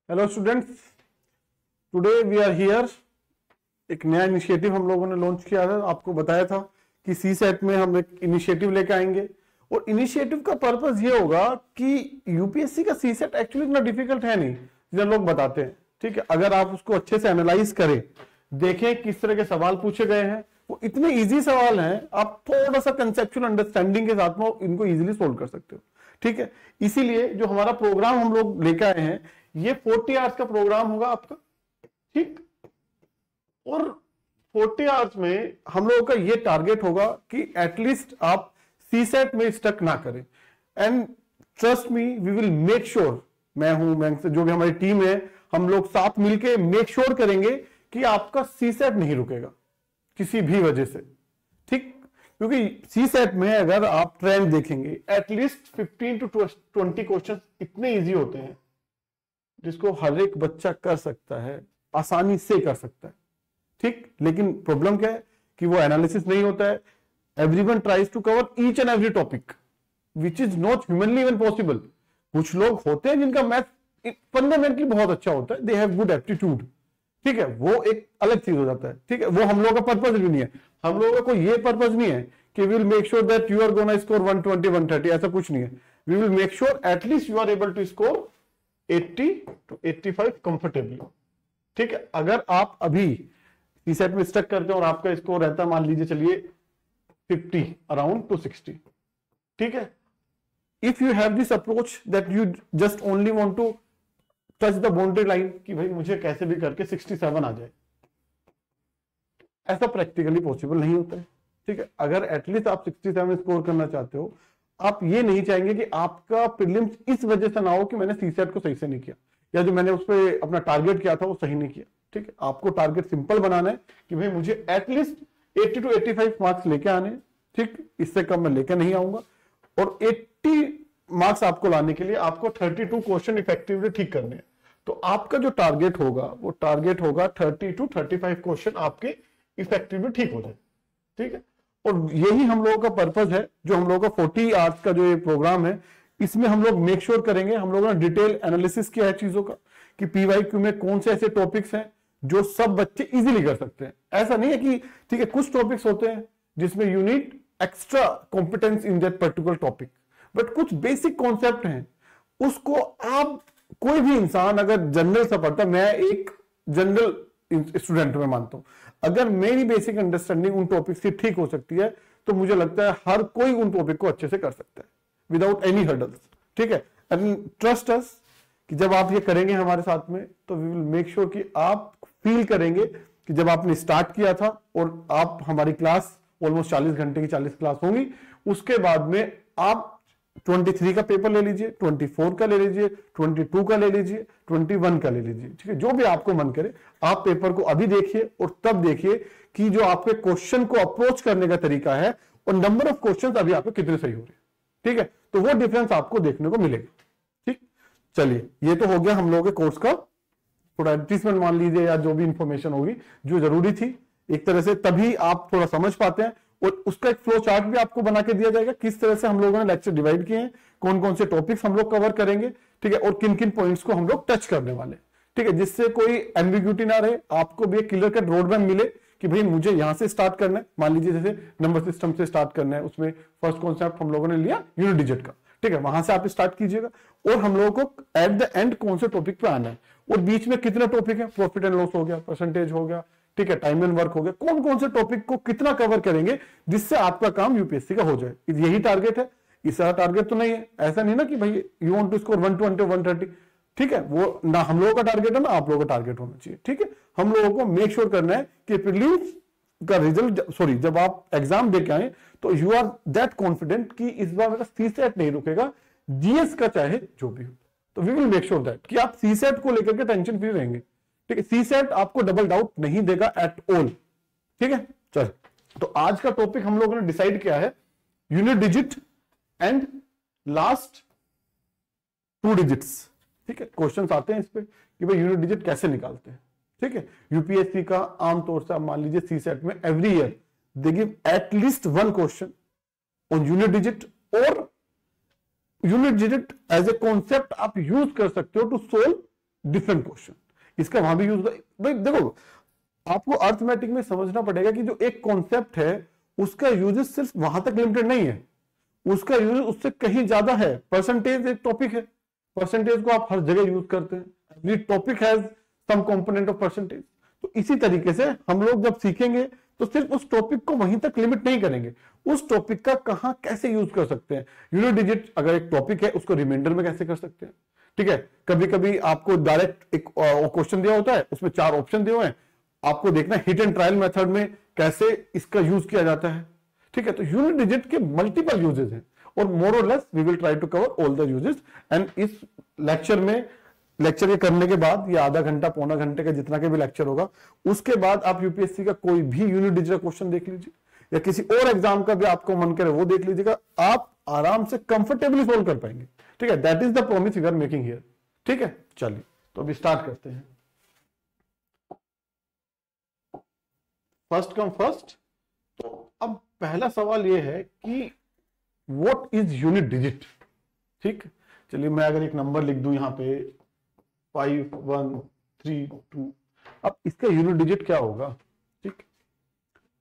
Hello students, today we are here. एक नया initiative हम लोगों ने लॉन्च किया है। आपको बताया था कि सी सेट में हम एक इनिशिएटिव लेके आएंगे और इनिशिएटिव का पर्पस ये होगा कि यूपीएससी का सी सेट एक्चुअली इतना डिफिकल्ट है नहीं जितना लोग बताते हैं। ठीक है, अगर आप उसको अच्छे से एनालाइज करें, देखें किस तरह के सवाल पूछे गए हैं, वो इतने इजी सवाल हैं, आप थोड़ा सा कंसेप्चुअल अंडरस्टैंडिंग के साथ में इनको इजीली सोल्व कर सकते हो। ठीक है, इसीलिए जो हमारा प्रोग्राम हम लोग लेकर आए हैं ये 40 आवर्स का प्रोग्राम होगा आपका। ठीक, और 40 आवर्स में हम लोगों का ये टारगेट होगा कि एटलीस्ट आप सी सेट में स्टक ना करें। And trust me, we will make sure, मैं हूं, मैं जो भी हमारी टीम है, हम लोग साथ मिलके मेक श्योर करेंगे कि आपका सी सेट नहीं रुकेगा किसी भी वजह से। ठीक, क्योंकि सी सेट में अगर आप ट्रेंड देखेंगे एटलीस्ट 15 to 20 क्वेश्चन इतने इजी होते हैं जिसको हर एक बच्चा कर सकता है, आसानी से कर सकता है। ठीक, लेकिन प्रॉब्लम क्या है कि वो एनालिसिस नहीं होता है। Everyone tries to cover each and every topic which is not humanly even possible. कुछ लोग होते हैं जिनका मैथ फंडामेंटली बहुत अच्छा होता है, दे हैव गुड एप्टीट्यूड। ठीक है, वो एक अलग चीज हो जाता है। ठीक है, वो हम लोगों का पर्पज भी नहीं है। हम लोगों का कोई ये पर्पज नहीं है कि we will make sure that you are gonna score 120 130, ऐसा कुछ नहीं है। We will make sure at least you are able to score 80 to 85 comfortably. ठीक है, अगर आप अभी सी सेट में स्टक करते हैं और आपका स्कोर रहता है मान लीजिए चलिए 50 अराउंड टू 60, ठीक है, if you have this approach that you just only want to touch the boundary line कि भाई मुझे कैसे भी करके 67 आ जाए, ऐसा प्रैक्टिकली पॉसिबल नहीं होता है। ठीक है, अगर एटलीस्ट आप 67 स्कोर करना चाहते हो, आप ये नहीं चाहेंगे कि आपका प्रीलिम्स इस वजह से ना हो कि मैंने सी सेट को सही से नहीं किया या जो मैंने उस पर अपना टारगेट किया था वो सही नहीं किया। ठीक है, आपको टारगेट सिंपल बनाना है कि भाई मुझे एटलीस्ट 80 to 85 मार्क्स लेके आने। ठीक, इससे कम मैं लेके नहीं आऊंगा। और 80 मार्क्स आपको लाने के लिए आपको 32 क्वेश्चन इफेक्टिवली ठीक करने हैं। तो आपका जो टारगेट होगा वो टारगेट होगा 30 to 35 क्वेश्चन आपके इफेक्टिवली ठीक हो जाए। ठीक है, और यही हम लोगों का पर्पस है। जो हम लोगों का 40 आवर्स का जो ये प्रोग्राम है, इसमें हम लोग मेक श्योर करेंगे, हम लोगों ने डिटेल एनालिसिस किया है चीजों का कि पीवाईक्यू में कौन से ऐसे टॉपिक्स हैं जो सब बच्चे इजीली कर सकते हैं। ऐसा नहीं है कि ठीक है, कुछ टॉपिक्स होते हैं जिसमें you need extra competence in that particular topic, but कुछ बेसिक कॉन्सेप्ट हैं उसको आप कोई भी इंसान अगर जनरल से पढ़ता, मैं एक जनरल स्टूडेंट में मानता हूं, अगर मेरी बेसिक अंडरस्टैंडिंग उन टॉपिक्स की ठीक हो सकती है तो मुझे लगता है हर कोई उन टॉपिक को अच्छे से कर सकता है विदाउट एनी हर्डल्स। ठीक है, एंड ट्रस्ट अस कि जब आप ये करेंगे हमारे साथ में तो वी विल मेक श्योर कि आप फील करेंगे कि जब आपने स्टार्ट किया था और आप हमारी क्लास ऑलमोस्ट 40 घंटे की 40 क्लास होंगी, उसके बाद में आप 23 का पेपर ले लीजिए, 24 का ले लीजिए, 22 का ले लीजिए, 21 का ले लीजिए। ठीक है, जो भी आपको मन करे आप पेपर को अभी देखिए और तब देखिए कि जो आपके क्वेश्चन को अप्रोच करने का तरीका है और नंबर ऑफ क्वेश्चन अभी आपके कितने सही हो रहे हैं। ठीक है, तो वो डिफरेंस आपको देखने को मिलेगा। ठीक, चलिए, ये तो हो गया हम लोगों के कोर्स का थोड़ा एडवर्टीजमेंट मान लीजिए या जो भी इंफॉर्मेशन होगी जो जरूरी थी एक तरह से, तभी आप थोड़ा समझ पाते हैं। और उसका एक फ्लो चार्ट भी आपको बना के दिया जाएगा किस तरह से हम लोगों ने लेक्चर डिवाइड किए हैं, कौन कौन से टॉपिक्स हम लोग कवर करेंगे। ठीक है, और किन किन पॉइंट्स को हम लोग टच करने वाले। ठीक है, जिससे कोई एम्बिग्यूटी ना रहे, आपको भी एक क्लियर कट रोड मैप मिले कि भाई मुझे यहां से स्टार्ट करना है। मान लीजिए जैसे नंबर सिस्टम से स्टार्ट करना है, उसमें फर्स्ट कॉन्सेप्ट हम लोगों ने लिया यूनिट डिजिट का। ठीक है, वहां से आप स्टार्ट कीजिएगा और हम लोगों को एट द एंड कौन से टॉपिक पे आना है और बीच में कितने टॉपिक है, प्रॉफिट एंड लॉस हो गया, परसेंटेज हो गया, ठीक है, टाइम एंड वर्क हो गया, कौन कौन से टॉपिक को कितना कवर करेंगे जिससे आपका काम यूपीएससी का हो जाए। यही टारगेट है, इसका टारगेट तो नहीं है। ऐसा नहीं ना कि भाई यू वांट टू स्कोर 120 130। ठीक है, वो ना हम लोगों का टारगेट है ना आप लोगों का टारगेट होना चाहिए। ठीक है, हम लोगों को मेक श्योर करना है कि प्रीलिम्स का रिजल्ट, सॉरी, जब आप एग्जाम दे के आए तो यू आर दैट कॉन्फिडेंट कि इस बार मेरा सी सेट नहीं रुकेगा, जीएस का चाहे जो भी हो। तो we will make sure that कि आप सी सेट को लेकर के टेंशन फ्री रहेंगे। ठीक है, सी सेट आपको डबल डाउट नहीं देगा एट ऑल। ठीक है, चल, तो आज का टॉपिक हम लोगों ने डिसाइड किया है unit digit and last 2 digits. ठीक है, क्वेश्चंस आते हैं इस पे कि भाई यूनिट डिजिट कैसे निकालते हैं। ठीक है, यूपीएससी का आमतौर से आप मान लीजिए सी सेट में एवरी ईयर दे गिव एटलीस्ट 1 क्वेश्चन ऑन यूनिट डिजिट, और unit digit as a concept आप यूज कर सकते हो टू सोल्व डिफरेंट क्वेश्चन, इसका वहां भी यूज। भाई देखो, आपको अर्थमेटिक में समझना पड़ेगा कि जो एक कॉन्सेप्ट है उसका यूजेस सिर्फ वहां तक लिमिटेड नहीं है, उसका यूज उससे कहीं ज्यादा है। परसेंटेज एक टॉपिक है, परसेंटेज को आप हर जगह यूज करते हैं, every topic has some component of percentage. तो इसी तरीके से हम लोग जब सीखेंगे तो सिर्फ उस टॉपिक को वहीं तक लिमिट नहीं करेंगे, उस टॉपिक का कहां कैसे यूज कर सकते हैं। यूनिट डिजिट अगर एक टॉपिक है उसको रिमाइंडर में कैसे कर सकते हैं, ठीक है। कभी कभी आपको डायरेक्ट एक क्वेश्चन दिया होता है, उसमें 4 ऑप्शन दिए हुए हैं, आपको देखना हिट एंड ट्रायल मेथड में कैसे इसका यूज किया जाता है, ठीक है। तो यूनिट डिजिट के मल्टीपल यूजेस हैं और मोर और less we will try to cover all the uses. And इस लेक्चर में, लेक्चर के करने के बाद या आधा घंटा पौना घंटे का जितना के भी लेक्चर होगा, उसके बाद आप यूपीएससी का कोई भी यूनिट डिजिट क्वेश्चन देख लीजिए या किसी और एग्जाम का भी आपको मन करे वो देख लीजिएगा, आप आराम से कंफर्टेबली सोल्व कर पाएंगे, ठीक है। That is the promise we are making here, ठीक है। चलिए तो अभी स्टार्ट करते हैं। First come first. तो अब पहला सवाल यह है कि व्हाट इज यूनिट डिजिट, ठीक। चलिए मैं अगर एक नंबर लिख दूं यहां पे 5132, अब इसका यूनिट डिजिट क्या होगा, ठीक।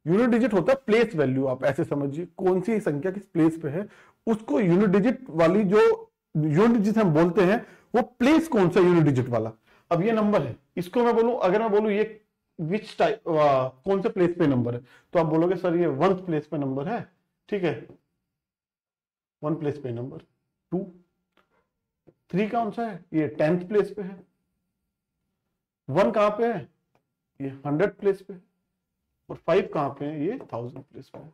यूनिट डिजिट होता है प्लेस वैल्यू, आप ऐसे समझिए कौन सी संख्या किस प्लेस पे है उसको यूनिट डिजिट वाली, जो यूनिट डिजिट हम बोलते हैं वो प्लेस कौन सा यूनिट डिजिट वाला। अब ये नंबर है, इसको मैं बोलूं, अगर मैं बोलूं ये विच टाइप कौन से प्लेस पे नंबर है, तो आप बोलोगे सर ये 1th प्लेस पे नंबर है, ठीक है, 1 प्लेस पे नंबर। 2, 3 कौन सा है, ये 10th प्लेस पे है। 1 कहां पे है, ये 100th प्लेस पे है। और 5 कहां पे है, ये 1000 प्लेस पे है,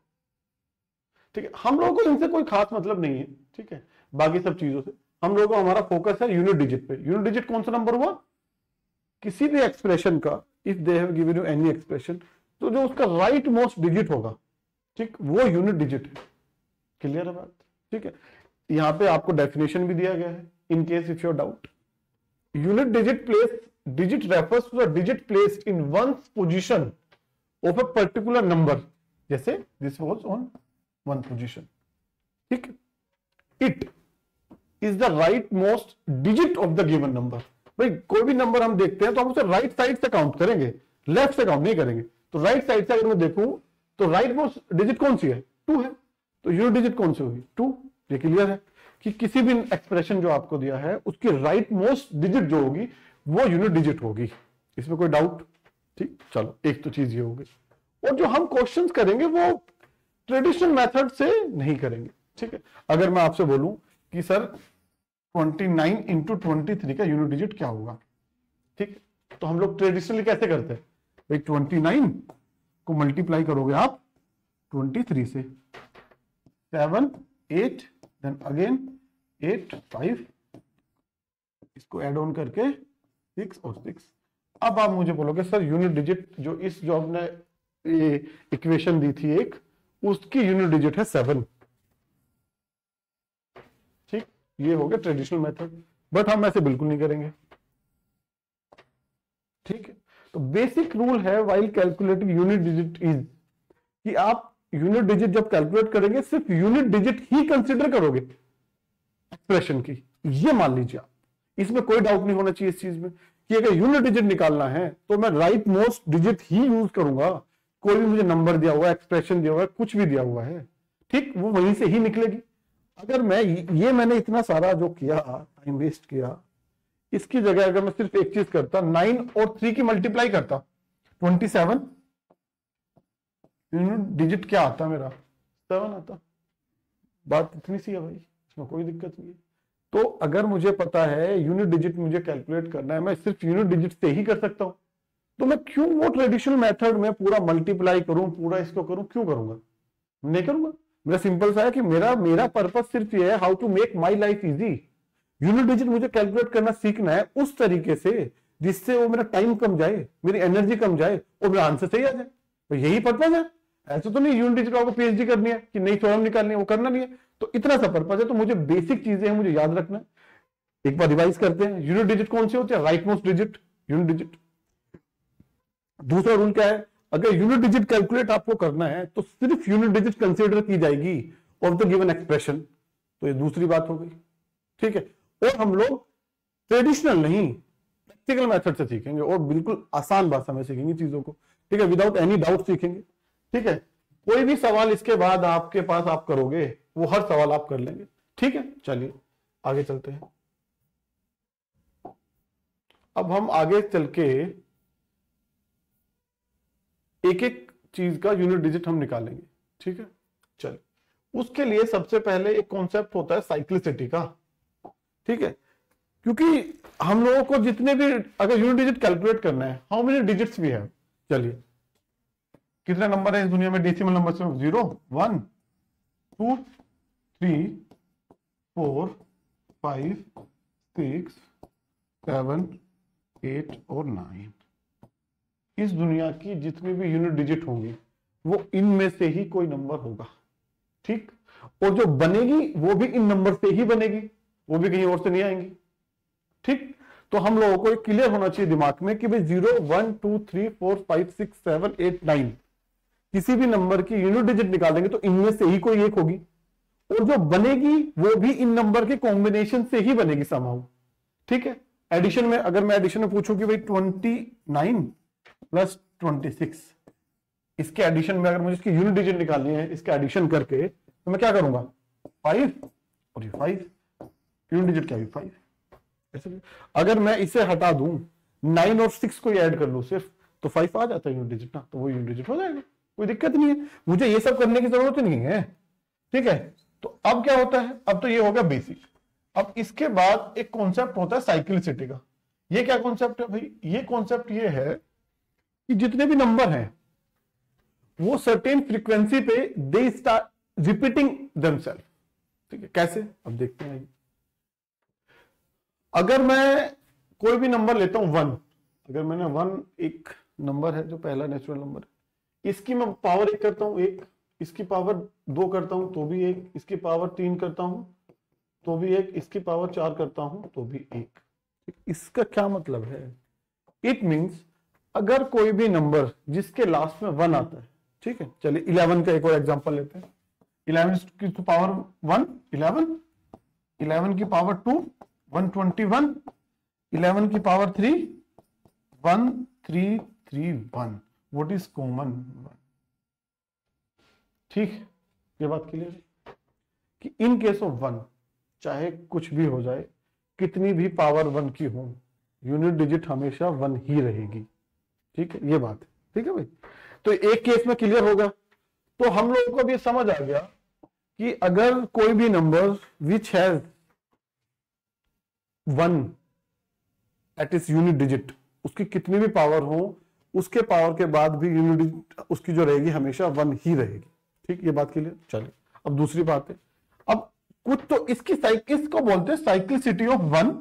ठीक है। हम लोगों को इनसे कोई खास मतलब नहीं है, ठीक है, बाकी सब चीजों से हम लोगों को हमारा फोकस है यूनिट डिजिट पे। यूनिट डिजिट कौन सा नंबर हुआ, किसी भी एक्सप्रेशन का, if they have given you any expression, तो जो उसका राइट मोस्ट डिजिट होगा, ठीक, वो यूनिट डिजिट है। क्लियर है बात, ठीक है। यहां पे आपको डेफिनेशन भी दिया गया है, in case if your doubt. Unit digit place, digit refers to the digit placed in ones position of a particular number, जैसे दिस वाज ऑन 1 पोजीशन, ठीक। It is the right most digit of the given number. भाई कोई भी number हम देखते हैं तो हम उसे राइट साइड से काउंट करेंगे, लेफ्ट से काउंट नहीं करेंगे। तो राइट साइड से अगर मैं देखूं तो राइट मोस्ट डिजिट कौन सी है, 2 है, तो यूनिट डिजिट कौन सी होगी, 2। ये क्लियर है कि किसी भी एक्सप्रेशन जो आपको दिया है उसकी राइट मोस्ट डिजिट जो होगी वो यूनिट डिजिट होगी, इसमें कोई डाउट, ठीक। चलो एक तो चीज ये होगी, और जो हम क्वेश्चंस करेंगे वो ट्रेडिशनल मेथड से नहीं करेंगे, ठीक है। अगर मैं आपसे बोलूं कि सर 29 इंटू 23 का यूनिट डिजिट क्या होगा, ठीक, तो हम लोग ट्रेडिशनली कैसे करते हैं, भाई 29 को मल्टीप्लाई करोगे आप 23 से, 7 8 देन अगेन 8 5, इसको ऐड ऑन करके 6 और 6। अब आप मुझे बोलोगे सर यूनिट डिजिट जो इस जो आपने ये इक्वेशन दी थी एक, उसकी यूनिट डिजिट है 7, ठीक। ये हो गया ट्रेडिशनल मेथड, बट हम ऐसे बिल्कुल नहीं करेंगे, ठीक है। तो बेसिक रूल है while calculating unit digit is कि आप यूनिट डिजिट जब कैलकुलेट करेंगे सिर्फ यूनिट डिजिट ही कंसीडर करोगे एक्सप्रेशन की, ये मान लीजिए आप, इसमें कोई डाउट नहीं होना चाहिए इस चीज में कि अगर यूनिट डिजिट निकालना है तो मैं राइट मोस्ट डिजिट ही यूज करूंगा। कोई भी मुझे नंबर दिया हुआ है, एक्सप्रेशन दिया हुआ है, कुछ भी दिया हुआ है, ठीक, वो वहीं से ही निकलेगी। अगर मैं ये मैंने इतना सारा जो किया, टाइम वेस्ट किया, इसकी जगह अगर मैं सिर्फ एक चीज करता, 9 और 3 की मल्टीप्लाई करता, 27, यूनिट डिजिट क्या आता मेरा, 7 आता। बात इतनी सी है भाई, इसमें कोई दिक्कत नहीं है। तो अगर मुझे पता है यूनिट डिजिट मुझे कैलकुलेट करना है, मैं सिर्फ यूनिट डिजिट से ही कर सकता हूं, तो मैं क्यों वो ट्रेडिशनल मेथड में पूरा मल्टीप्लाई करूं, पूरा इसको करूं, क्यों करूंगा, नहीं करूंगा। मेरा सिंपल सा है कि मेरा पर्पस सिर्फ ये है how to make my life easy. Unit digit मुझे कैलकुलेट करना सीखना है उस तरीके से जिससे वो मेरा टाइम कम जाए, मेरी एनर्जी कम जाए और मेरा आंसर सही आ जाए, तो यही पर्पस है। ऐसा तो नहीं यूनिट डिजिट आपको पीएचडी करनी है कि नई थ्योरम निकालनी है, वो करना नहीं है। तो इतना सा पर्पस है। तो मुझे बेसिक चीजें हैं, मुझे याद रखना। एक बार रिवाइज करते हैं, यूनिट डिजिट कौन सी होती है, right most digit unit digit. दूसरा रूल क्या है, अगर यूनिट डिजिट कैलकुलेट आपको करना है तो सिर्फ यूनिट डिजिट कंसीडर की जाएगी ऑफ द गिवन एक्सप्रेशन। तो ये दूसरी बात हो गई, ठीक है। और हम लोग ट्रेडिशनल नहीं, प्रैक्टिकल मेथड से सीखेंगे और बिल्कुल आसान भाषा में सीखेंगे चीजों को, ठीक है, विदाउट एनी डाउट सीखेंगे, ठीक है। कोई भी सवाल इसके बाद आपके पास आप करोगे वो हर सवाल आप कर लेंगे, ठीक है। चलिए आगे चलते हैं। अब हम आगे चल के एक एक चीज का यूनिट डिजिट हम निकालेंगे, ठीक है। चलिए उसके लिए सबसे पहले एक कॉन्सेप्ट होता है साइक्लिसिटी का, ठीक है, क्योंकि हम लोगों को जितने भी अगर यूनिट डिजिट कैलकुलेट करना है, हाउ मेनी डिजिट्स भी है, चलिए कितने नंबर है इस दुनिया में डेसिमल नंबर से? 0 1 2 3 4 5 6 7 8 और 9। इस दुनिया की जितनी भी यूनिट डिजिट होंगी वो इनमें से ही कोई नंबर होगा, ठीक। और जो बनेगी वो भी इन नंबर से ही बनेगी, वो भी कहीं और से नहीं आएंगी, ठीक। तो हम लोगों को क्लियर होना चाहिए दिमाग में कि भाई 0 1 2 3 4 5 6 7 8 9 किसी भी नंबर की यूनिट डिजिट निकालेंगे तो इनमें से ही कोई एक होगी, और जो बनेगी वो भी इन नंबर के कॉम्बिनेशन से ही बनेगी समहाउ, ठीक है। एडिशन में अगर मैं एडिशन में पूछूं कि भाई 29 प्लस 26, इसके एडिशन में अगर मुझे इसकी यूनिट डिजिट निकालनी है, इसका एडिशन करके, तो मैं क्या करूंगा 5 और ये 5, यूनिट डिजिट क्या है 5। ऐसे अगर मैं इसे हटा दूं 9 और 6 को ऐड कर लूं सिर्फ, तो 5 आ जाता है यूनिट डिजिट ना, तो वो यूनिट डिजिट हो जाएगा, कोई दिक्कत नहीं है, मुझे ये सब करने की जरूरत नहीं है, ठीक है। तो अब क्या होता है, अब तो ये हो गया बेसिक। अब इसके बाद एक कॉन्सेप्ट होता है साइक्लिसिटी का। ये क्या कॉन्सेप्ट है भाई? ये कॉन्सेप्ट ये है कि जितने भी नंबर हैं वो सर्टेन फ्रीक्वेंसी पे दे स्टार्ट रिपीटिंग देमसेल्फ, ठीक है। कैसे, अब देखते हैं। अगर मैं कोई भी नंबर लेता हूं 1, अगर मैंने 1 एक नंबर है जो पहला नेचुरल नंबर है, इसकी मैं पावर 1 करता हूं 1, इसकी पावर 2 करता हूं तो भी 1, इसकी पावर 3 करता हूं तो भी 1, इसकी पावर 4 करता हूं तो भी 1। इसका क्या मतलब है? इट मींस अगर कोई भी नंबर जिसके लास्ट में 1 आता है, ठीक है, चलिए 11 का एक और एग्जांपल लेते हैं। 11 की पावर 1 11, 11 की पावर 2 121, 11 की पावर 3 1331। What is common? ठीक, ये बात क्लियर है कि इन केस ऑफ 1 चाहे कुछ भी हो जाए, कितनी भी पावर 1 की हो, यूनिट डिजिट हमेशा 1 ही रहेगी, ठीक है, ये बात है, ठीक है भाई। तो एक केस में क्लियर होगा। तो हम लोगों को भी समझ आ गया कि अगर कोई भी नंबर विच हैज 1 एट इस यूनिट डिजिट, उसकी कितनी भी पावर हो, उसके पावर के बाद भी यूनिट डिजिट उसकी जो रहेगी हमेशा 1 ही रहेगी, ठीक, ये बात क्लियर। चलिए अब दूसरी बात है, अब कुछ तो इसको बोलते हैं साइक्लिसिटी ऑफ 1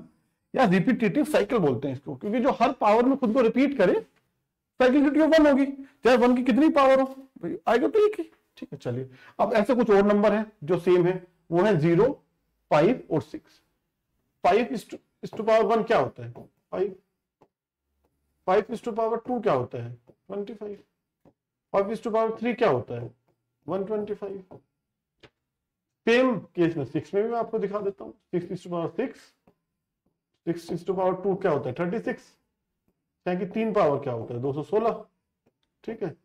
या रिपीटेटिव साइकिल बोलते हैं इसको, क्योंकि जो हर पावर में खुद को रिपीट करे साइक्लिसिटी ऑफ 1 होगी, चाहे 1 की कितनी पावर हो, भाई आएगा तो एक ही, ठीक है। चलिए अब ऐसे कुछ और नंबर है जो सेम है, वो है 0 5 और 6। 5 इस टू पावर 1 क्या होता है? 5 5 इस टू पावर 2 क्या होता है? 25। 5 इस टू पावर 3 क्या होता है? 125। सेम केस में 6 में भी मैं आपको दिखा देता हूं। 6 इस टू पावर 6, 6 इस टू पावर 2 क्या होता है? 36। यानी कि 3 पावर क्या होता है? 216, ठीक है।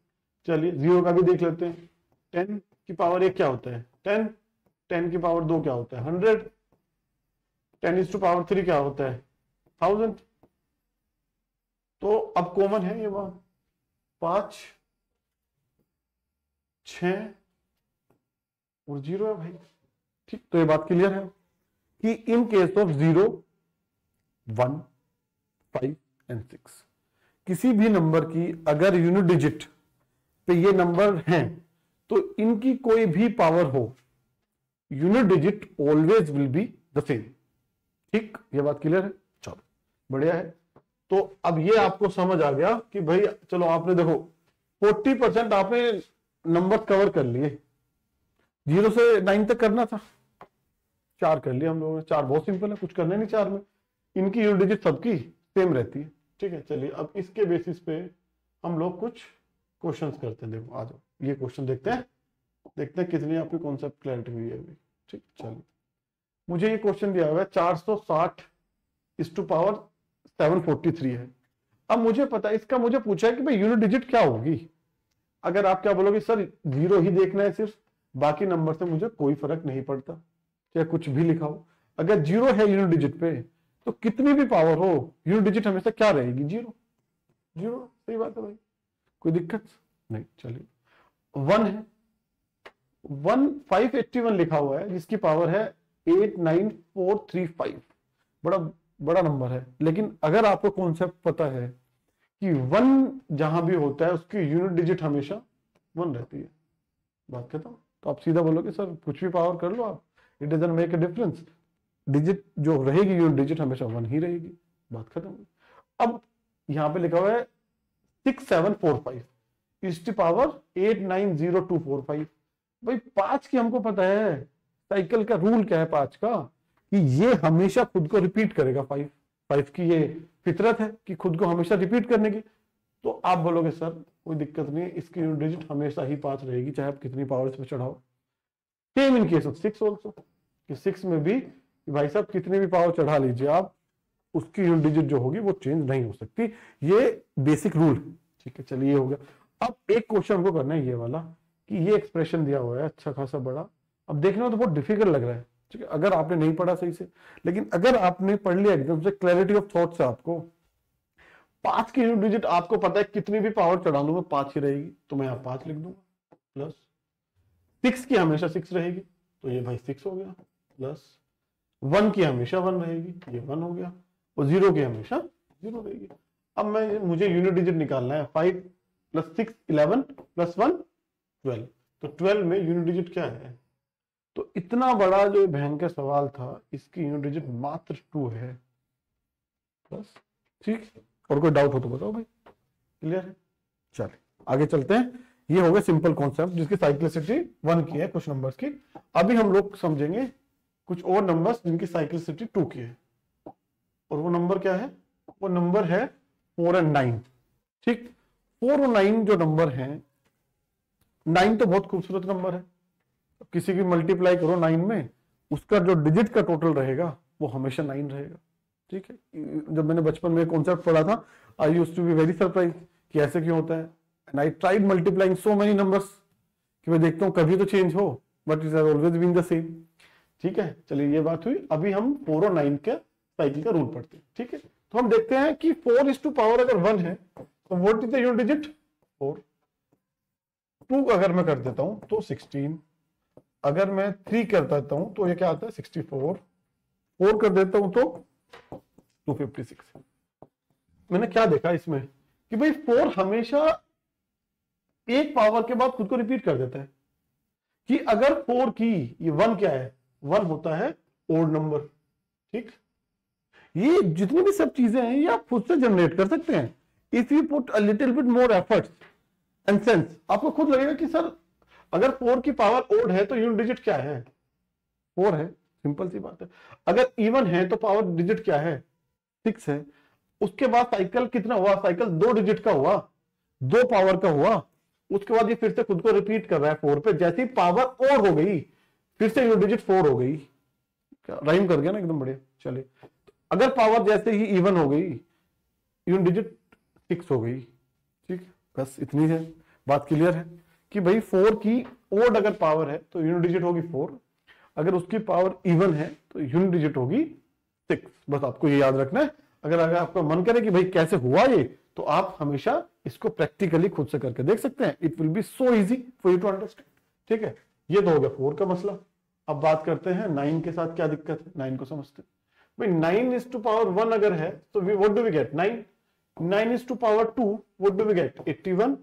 चलिए 0 का भी देख लेते हैं। 10 की पावर 1 क्या होता है? 10। 10 की पावर 2 क्या होता है? 100। 10 इस टू पावर 3 क्या होता है? 1000। तो अब कॉमन है ये बात, 5 6 और 0 है भाई, ठीक। तो ये बात क्लियर है कि इन केस ऑफ 0 1 5 एंड 6 किसी भी नंबर की अगर यूनिट डिजिट पे ये नंबर हैं तो इनकी कोई भी पावर हो, unit digit always will be the same, ठीक, ये बात क्लियर है। चलो बढ़िया है। तो अब ये आपको समझ आ गया कि भाई चलो आपने देखो 40% आपने नंबर कवर कर लिए, 0 से 9 तक करना था, 4 कर लिया हम लोगों ने। 4 बहुत सिंपल है, कुछ करना नहीं 4 में, इनकी यूनिट डिजिट सबकी सेम रहती है, ठीक है। चलिए अब इसके बेसिस पे हम लोग कुछ क्वेश्चंस करते हैं। देखो आ जाओ, ये क्वेश्चन देखते हैं कितनी आपकी कॉन्सेप्ट क्लैरिटी हुई है अभी, ठीक। चलिए मुझे ये क्वेश्चन दिया हुआ है 460 इस टू पावर 743 है। अब मुझे पता है, इसका मुझे पूछा है कि भाई यूनिट डिजिट क्या होगी। अगर आप क्या बोलोगे सर जीरो ही देखना है सिर्फ, बाकी नंबर से मुझे कोई फर्क नहीं पड़ता, चाहे कुछ भी लिखा हो। अगर जीरो है यूनिट डिजिट पे तो कितनी भी पावर हो यूनिट डिजिट हमेशा क्या रहेगी, जीरो। जीरो, सही बात है भाई, कोई दिक्कत नहीं। चलिए 1 है, 581 लिखा हुआ है जिसकी पावर है 89435, बड़ा बड़ा नंबर है। लेकिन अगर आपको कॉन्सेप्ट पता है कि 1 जहां भी होता है उसकी यूनिट डिजिट हमेशा 1 रहती है, बात खत्म। तो आप सीधा बोलोगे सर कुछ भी पावर कर लो आप, it doesn't make a difference, digit जो रहेगी यूनिट डिजिट हमेशा 1 ही रहेगी, बात खत्म। अब यहां पे लिखा हुआ है 6745 इसकी पावर 890245। भाई 5 की हमको पता है, साइकिल का रूल क्या है 5 का, कि ये हमेशा खुद को रिपीट करेगा। 5 की ये फितरत है कि खुद को हमेशा रिपीट करने की। तो आप बोलोगे सर कोई दिक्कत नहीं है, इसकी यूनिट डिजिट हमेशा ही 5 रहेगी, चाहे आप कितनी पावर इस पर चढ़ाओ। Same in case of 6 also, कि 6 में भी भाई साहब कितनी भी पावर चढ़ा लीजिए आप, उसकी यूनिट डिजिट जो होगी वो चेंज नहीं हो सकती। ये बेसिक रूल है, ठीक है। चलिए ये हो गया। अब एक क्वेश्चन हमको करना है ये वाला, कि ये एक्सप्रेशन दिया हुआ है अच्छा खासा बड़ा, अब देखने में तो बहुत डिफिकल्ट लग रहा है, ठीक है, अगर आपने नहीं पढ़ा सही से। लेकिन अगर आपने पढ़ लिया एकदम से, क्लैरिटी ऑफ थॉट से, आपको 5 की यूनिट डिजिट आपको पता है कितनी भी पावर चढ़ा लूंगा 5 ही रहेगी, तो मैं यहाँ 5 लिख दूंगा। प्लस 6 की हमेशा 6 रहेगी, तो ये भाई 6 हो गया। प्लस 1 की हमेशा 1 रहेगी, ये 1 हो गया। और 0 की हमेशा 0 रहेगी। अब मुझे यूनिट डिजिट निकालना है, 5 + 6 11 + 1 12। तो 12 में यूनिट डिजिट क्या है? तो इतना बड़ा जो भयंकर सवाल था, इसकी यूनिट डिजिट मात्र 2 है। बस ठीक, और कोई डाउट हो तो बताओ भाई, क्लियर है? चलिए आगे चलते हैं। ये हो गया सिंपल कॉन्सेप्ट जिसकी साइक्लिसिटी 1 की है, कुछ नंबर्स की। अभी हम लोग समझेंगे कुछ और नंबर्स जिनकी साइक्लिसिटी 2 की है। और वो नंबर क्या है? वो नंबर है 4 और 9। ठीक, 4 और 9 जो नंबर हैं, 9 तो बहुत खूबसूरत नंबर है, किसी की मल्टीप्लाई करो 9 में, उसका जो डिजिट का टोटल रहेगा वो हमेशा 9 रहेगा। ठीक है, जब मैंने बचपन में कॉन्सेप्ट पढ़ा था, I used to be very surprise कि ऐसे क्यों होता है। And I tried multiplying so many numbers कि मैं देखता हूं कभी तो चेंज हो, but it has always been the same. ठीक है, चलिए ये बात हुई। अभी हम 4 और 9 के साइकिल का रूल पढ़ते हैं। ठीक है, तो हम देखते हैं कि 4 अगर 1 है तो what is the unit digit? 4। 2 अगर मैं कर देता हूं तो 16, अगर मैं 3 कर देता हूं तो ये क्या आता है? 64। 4 कर देता हूं तो 256। मैंने क्या देखा इसमें कि भाई 4 हमेशा एक पावर के बाद खुद को रिपीट कर देता है। कि अगर 4 की ये 1 क्या है? 1 होता है ओड नंबर। ठीक, ये जितनी भी सब चीजें हैं ये आप खुद से जनरेट कर सकते हैं। If you put a little bit more efforts and sense, आपको खुद लगेगा कि सर अगर 4 की पावर ओड है तो यूनिट डिजिट क्या है? 4 है, सिंपल सी बात है। अगर इवन है तो पावर डिजिट क्या है? 6 है। उसके बाद साइकिल कितना हुआ? साइकिल 2 डिजिट का हुआ, 2 पावर का हुआ। उसके बाद ये फिर से खुद को रिपीट कर रहा है 4 पे। जैसे ही पावर और हो गई फिर से यूनिट डिजिट 4 हो गई। क्या राइम कर गया ना एकदम बढ़िया। चलिए, अगर पावर जैसे ही इवन हो गई यूनिट डिजिट 6 हो गई। ठीक, बस इतनी है बात, क्लियर है कि भाई 4 की ओड अगर पावर है तो यूनिट डिजिट होगी 4, अगर उसकी पावर इवन है तो यूनिट डिजिट होगी 6। बस आपको ये याद रखना है। अगर आपका मन करे कि भाई कैसे हुआ ये, तो आप हमेशा इसको प्रैक्टिकली खुद से करके देख सकते हैं। It will be so easy for you to understand. ठीक है, ये तो हो गया 4 का मसला। अब बात करते हैं 9 के साथ क्या दिक्कत है, 9 को समझते हैं। भाई 9 अगर है तो what do we get? 9 2 what do we get? 81।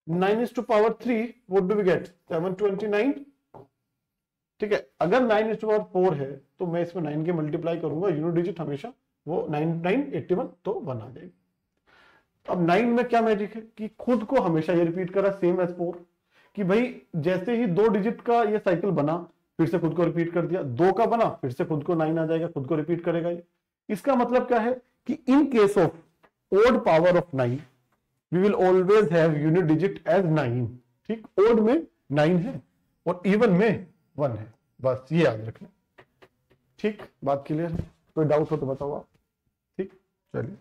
9 what do we get? 729। ठीक है, अगर 9 है तो मैं इसमें 9 के मल्टीप्लाई करूंगा, यूनिट डिजिट हमेशा वो 81 तो 1 आ जाएगी। अब 9 में क्या मैजिक है कि खुद को हमेशा ये रिपीट करा, सेम एज 4, कि भाई जैसे ही 2 डिजिट का ये साइकिल बना फिर से खुद को रिपीट कर दिया, 2 का बना फिर से खुद को 9 आ जाएगा, खुद को रिपीट करेगा ये। इसका मतलब क्या है कि in case of odd power of 9 we will always have unit digit as 9। ठीक, ओड में 9 है और इवन में 1 है, बस ये याद रखना। ठीक, बात क्लियर है? कोई डाउट हो तो बताओ आप। ठीक, चलिए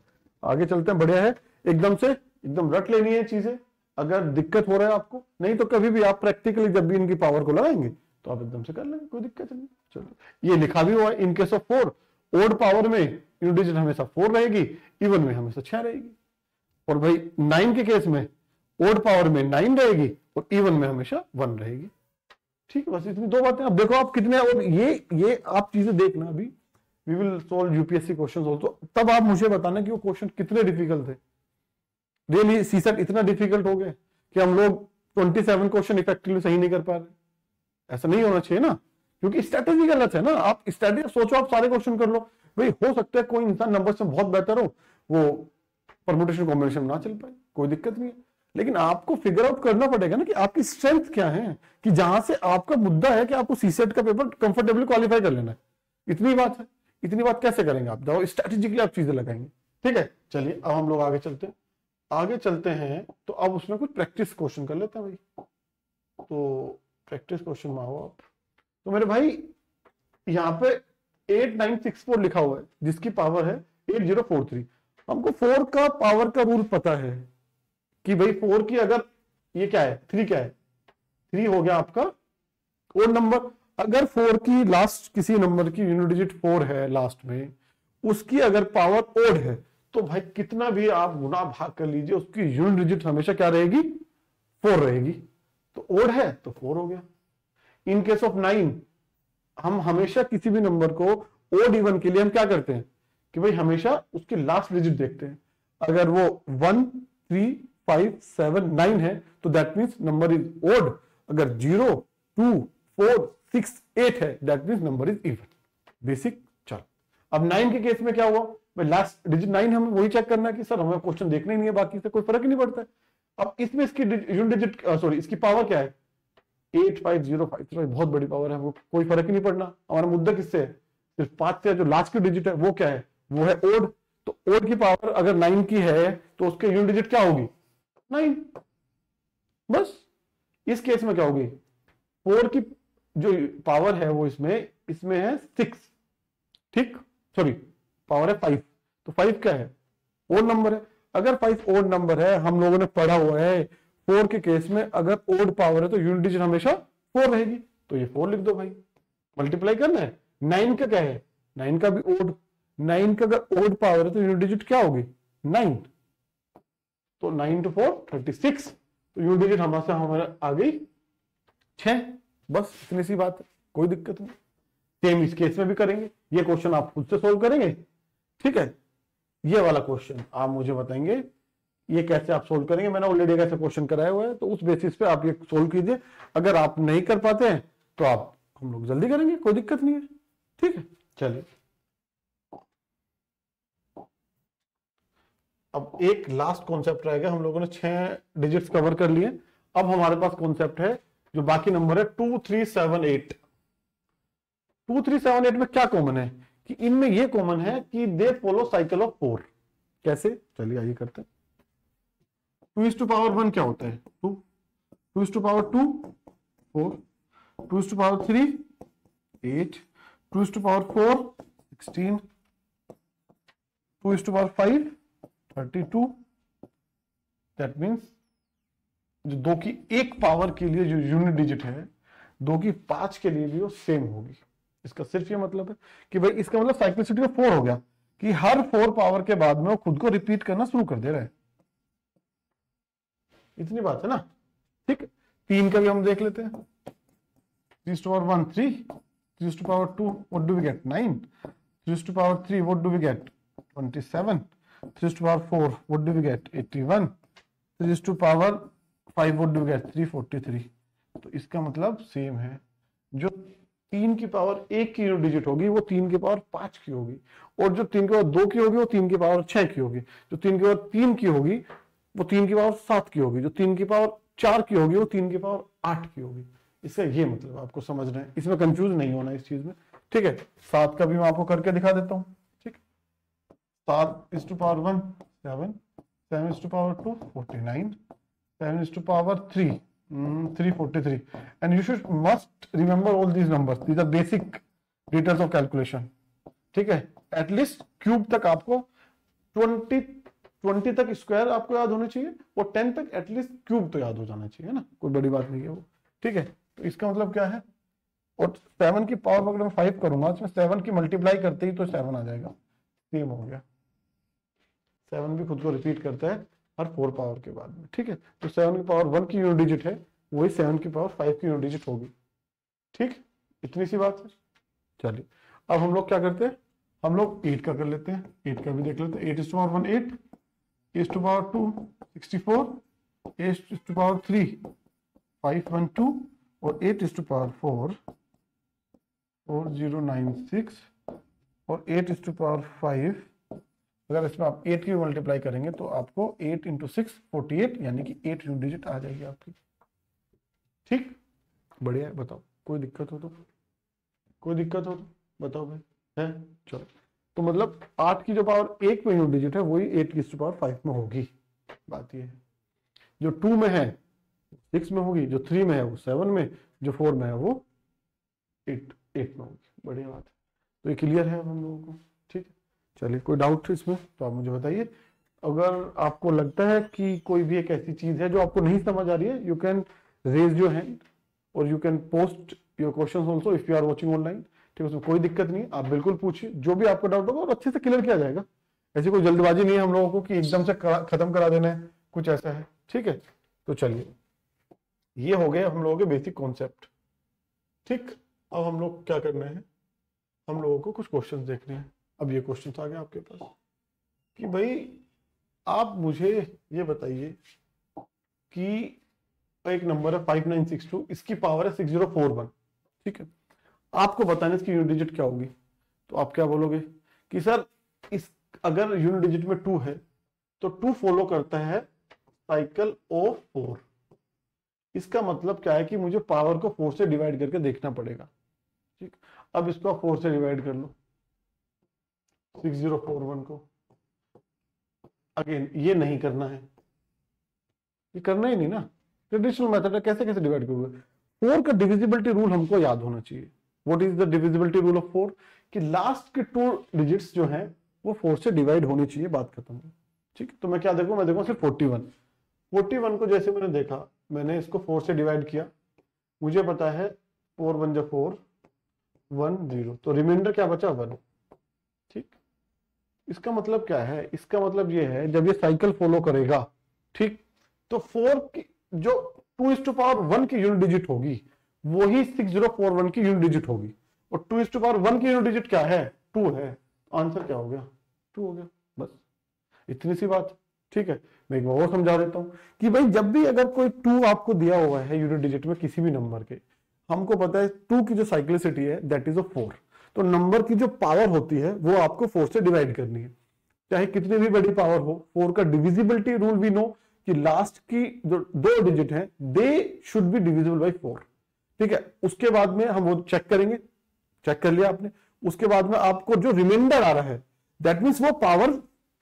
आगे चलते हैं, बढ़िया है, एकदम से एकदम रट लेनी है चीजें, अगर दिक्कत हो रहा है आपको, नहीं तो कभी भी आप प्रैक्टिकली जब भी इनकी पावर को लगाएंगे तो आप एकदम से कर लेंगे, कोई दिक्कत नहीं। चलो ये लिखा भी हुआ है, in case of 4 odd power में यूनिट डिजिट हमेशा 4 रहेगी, इवन में हमेशा 6 रहेगी। और भाई 9 के केस में ओड पावर में 9 रहेगी और इवन में हमेशा 1 रहेगी। ठीक है, बस इतनी दो बातें। अब देखो आप कितने, और ये आप चीजें देखना, अभी we will solve UPSC questions also, तब आप मुझे बताना कि वो क्वेश्चन कितने डिफिकल्ट थे। रियली सीसेट इतना डिफिकल्ट हो गया कि हम लोग 27 क्वेश्चन इफेक्टिवली सही नहीं कर पा रहे, ऐसा नहीं होना चाहिए ना, क्योंकि स्ट्रेटेजी गलत है ना। आप स्ट्रेटेजी सोचो, आप सारे क्वेश्चन कर लो, भाई हो सकता है कोई इंसान नंबर से बहुत बेहतर हो, वो परमुटेशन कॉम्बिनेशन ना चल पाए, कोई दिक्कत नहीं है, लेकिन आपको फिगर आउट करना पड़ेगा ना कि आपकी स्ट्रेंथ क्या है, कि जहां से आपका मुद्दा है कि आपको सीसेट का पेपर कंफर्टेबली क्वालिफाई कर लेना है, इतनी बात है। इतनी बात कैसे करेंगे आप, जाओ स्ट्रेटेजिकली आप चीजें लगाएंगे। ठीक है, चलिए अब हम लोग आगे चलते हैं। आगे चलते हैं तो अब उसमें कुछ प्रैक्टिस क्वेश्चन कर लेते हैं भाई। तो प्रैक्टिस क्वेश्चन में आओ आप। तो मेरे भाई यहाँ पे 8964 लिखा हुआ है, जिसकी पावर है 8043। हमको 4 का पावर का रूल पता है कि भाई 4 की अगर ये क्या है, 3 क्या है, 3 हो गया आपका ओड नंबर। अगर 4 की लास्ट किसी नंबर की यूनिट डिजिट 4 है लास्ट में, उसकी अगर पावर ओड है, तो भाई कितना भी आप गुना भाग कर लीजिए, उसकी यूनिट डिजिट हमेशा क्या रहेगी, 4 रहेगी। तो ओड है तो 4 हो गया। इन केस ऑफ 9, हम हमेशा किसी भी नंबर को ओड इवन के लिए हम क्या करते हैं कि भाई हमेशा उसकी लास्ट डिजिट देखते हैं। अगर वो 1 3 5 7 9 है तो that means number is odd. अगर 0 2 4 6 8 है that means number is even. Basic. चलो अब 9 के केस में क्या हुआ, भाई लास्ट डिजिट 9 हमें वही चेक करना है कि सर हमें क्वेश्चन देखना ही नहीं है, बाकी से कोई फर्क ही नहीं पड़ता है। अब इसमें इसकी यूनिट डिजिट सॉरी इसकी पावर क्या है, 8505। बहुत बड़ी पावर है, वो कोई फर्क ही नहीं पड़ना। हमारा मुद्दा किससे है, सिर्फ 5 से। जो लास्ट की डिजिट है वो क्या है, वो है ओड। तो ओड की पावर अगर 9 की है तो उसके यूनिट डिजिट क्या होगी, 9। बस इस केस में क्या होगी, 4 की जो पावर है वो इसमें है 6। ठीक, सॉरी पावर है 5, तो 5 क्या है, ओड नंबर है। अगर 5 ओड नंबर है, हम लोगों ने पढ़ा हुआ है 4 के केस में अगर ओड पावर है तो यूनिट डिजिट हमेशा 4 रहेगी, तो ये 4 लिख दो भाई। मल्टीप्लाई करना है, 9 का क्या है, 9 का भी ओड। 9 का अगर ओड पावर है तो यूनिट डिजिट क्या होगी, 9। तो 9 to 4 36, तो यूनिट डिजिट हमारे आ गई 6। बस इतनी सी बात है, कोई दिक्कत नहीं। सेम इस केस में भी करेंगे, ये क्वेश्चन आप खुद से सोल्व करेंगे। ठीक है, ये वाला क्वेश्चन आप मुझे बताएंगे ये कैसे आप सोल्व करेंगे। मैंने ऑलरेडी कैसे क्वेश्चन कराया हुआ है, तो उस बेसिस पे आप ये सोल्व कीजिए। अगर आप नहीं कर पाते हैं तो हम लोग जल्दी करेंगे, कोई दिक्कत नहीं है। ठीक है, चलिए अब एक लास्ट कॉन्सेप्ट रहेगा। हम लोगों ने 6 डिजिट्स कवर कर लिए। अब हमारे पास कॉन्सेप्ट है जो बाकी नंबर है 2 3 7 8। 2 3 7 8 में क्या कॉमन है कि इनमें ये कॉमन है कि दे फॉलो साइकिल ऑफ 4। कैसे, चलिए आइए करते हैं। 2 is to power 1 क्या होता है, 2 2 is to power 2 4 2 is to power 3 8 2 is to power 4 16 2 is to power 5 32। That means जो 2 की 1 पावर के लिए जो यूनिट डिजिट है 2 की 5 के लिए भी वो सेम होगी। इसका सिर्फ ये मतलब है कि भाई इसका मतलब साइक्लिसिटी में 4 हो गया कि हर 4 पावर के बाद में वो खुद को रिपीट करना शुरू कर दे रहा है। इतनी बात है ना। ठीक, 3 का भी हम देख लेते हैं। 3 to power 1 3 3 to power 2 what do we get 9 3 to power 3 what do we get 27 3 to power 4 what do we get 81 3 to power 5 what do we get 343। तो इसका मतलब सेम है, जो 3 की पावर 1 की यूनिट डिजिट होगी वो 3 की पावर 5 की होगी, और जो 3 की पावर 2 की होगी वो 3 की पावर 6 की होगी, जो 3 की पावर 3 की होगी वो 3 की पावर 7 की होगी, जो 3 की पावर 4 की होगी वो 3 की पावर 8 की होगी। इसका ये मतलब आपको समझना है, इसमें कंफ्यूज नहीं होना इस चीज में। ठीक है, 7 का भी मैं आपको करके दिखा देता हूँ। ठीक, 7 is to power 1 7 7 is to power 2 49 7 is to power 3 343 and you should must remember all these numbers, these are basic details of calculation। ठीक है, एटलीस्ट क्यूब तक आपको 20 20 तक स्क्वायर आपको याद होने चाहिए और 10 तक एटलीस्ट क्यूब तो याद हो जाना चाहिए ना, कोई बड़ी बात नहीं है वो। ठीक है, तो इसका मतलब क्या है, और 7 की पावर अगर मैं 5 करूंगा इसमें 7 की मल्टीप्लाई करते ही तो 7 आ जाएगा, सेम हो गया। 7 भी खुद को रिपीट करता है हर 4 पावर के बाद में। ठीक है, तो 7 की पावर 1 की यूनिट डिजिट है, वही 7 की पावर 5 की यूनिट डिजिट होगी। ठीक, इतनी सी बात है। चलिए अब हम लोग क्या करते हैं, हम लोग 8 का कर लेते हैं, 8 का भी देख लेते हैं। 8 is to power 1 8, 8 to power 2 64, 8 is to power 3 5 1 2 और 8 is to power 4 4096 और 8 is to power 5। अगर इसमें आप 8 की मल्टीप्लाई करेंगे तो आपको 8 into 6 48 यानी कि 8 यूनिट डिजिट आ जाएगी आपकी। ठीक, बढ़िया है। बताओ कोई दिक्कत हो तो, कोई दिक्कत हो तो बताओ भाई, है? चलो, तो मतलब 8 की जो पावर 1 में यूनिट डिजिट है वही 8 की पावर 5 में होगी। बात ये है, जो 2 में है 6 में होगी, जो 3 में है वो 7 में, जो 4 में है वो 8 में होगी। बढ़िया बात है, तो ये क्लियर है हम लोगों को। ठीक है, चलिए कोई डाउट इसमें तो आप मुझे बताइए। अगर आपको लगता है कि कोई भी एक ऐसी चीज है जो आपको नहीं समझ आ रही है, you can raise your hand और you can post your questions also if you are watching online. ठीक है, उसमें कोई दिक्कत नहीं, आप बिल्कुल पूछिए जो भी आपको डाउट होगा और अच्छे से क्लियर किया जाएगा। ऐसी कोई जल्दबाजी नहीं है हम लोगों को कि एकदम से खत्म करा देना है, कुछ ऐसा है। ठीक है, तो चलिए ये हो गए हम लोगों के बेसिक कॉन्सेप्ट। ठीक, अब हम लोग क्या करना है, हम लोगों को कुछ क्वेश्चन देखने हैं। अब ये क्वेश्चन आ गए आपके पास कि भाई आप मुझे ये बताइए कि एक नंबर है 5962, इसकी पावर है 6041। ठीक है, आपको बताना इसकी यूनिट डिजिट क्या होगी। तो आप क्या बोलोगे कि सर इस अगर यूनिट डिजिट में 2 है तो 2 फॉलो करता है साइकिल ऑफ 4। इसका मतलब क्या है कि मुझे पावर को 4 से डिवाइड करके देखना पड़ेगा। ठीक, अब इसको आप 4 से डिवाइड कर लो 6041 को। अगेन ये नहीं करना है, ये करना ही नहीं ना, ट्रेडिशनल मेथड है। कैसे कैसे डिवाइड करोगे? 4 का डिविजिबिलिटी रूल हमको याद होना चाहिए। What is the divisibility rule of 4? कि लास्ट के 2 डिजिट्स जो हैं वो 4 से डिवाइड होनी चाहिए, बात खत्म है। ठीक, तो मैं क्या देखूं, मैं देखूं सिर्फ 41 को जैसे मैंने देखा, मैंने इसको 4 से डिवाइड किया, मुझे पता है 4 1 जा 4 1 0, तो रिमाइंडर क्या बचा 1। ठीक, इसका मतलब क्या है, इसका मतलब ये है जब ये साइकिल फॉलो करेगा, ठीक, तो 4 की जो 2 is to power 1 की यूनिट डिजिट होगी वही 6041 की यूनिट डिजिट होगी। और 2 is to power 1 की यूनिट डिजिट क्या है, 2 है। आंसर क्या हो गया, 2 हो गया, बस इतनी सी बात। ठीक है, मैं एक बार और समझा देता हूं कि भाई जब भी अगर कोई 2 आपको दिया हुआ है यूनिट डिजिट में किसी भी नंबर के, हमको पता है 2 की जो साइक्लिसिटी है दैट इज 4। तो नंबर की जो पावर होती है वो आपको 4 से डिवाइड करनी है, चाहे कितनी भी बड़ी पावर हो। 4 का डिविजिबिलिटी रूल भी नो कि लास्ट की जो 2 डिजिट हैं they should be divisible by 4। ठीक है, उसके बाद में हम वो चेक करेंगे, चेक कर लिया आपने, उसके बाद में आपको जो रिमाइंडर आ रहा है दैट मींस वो पावर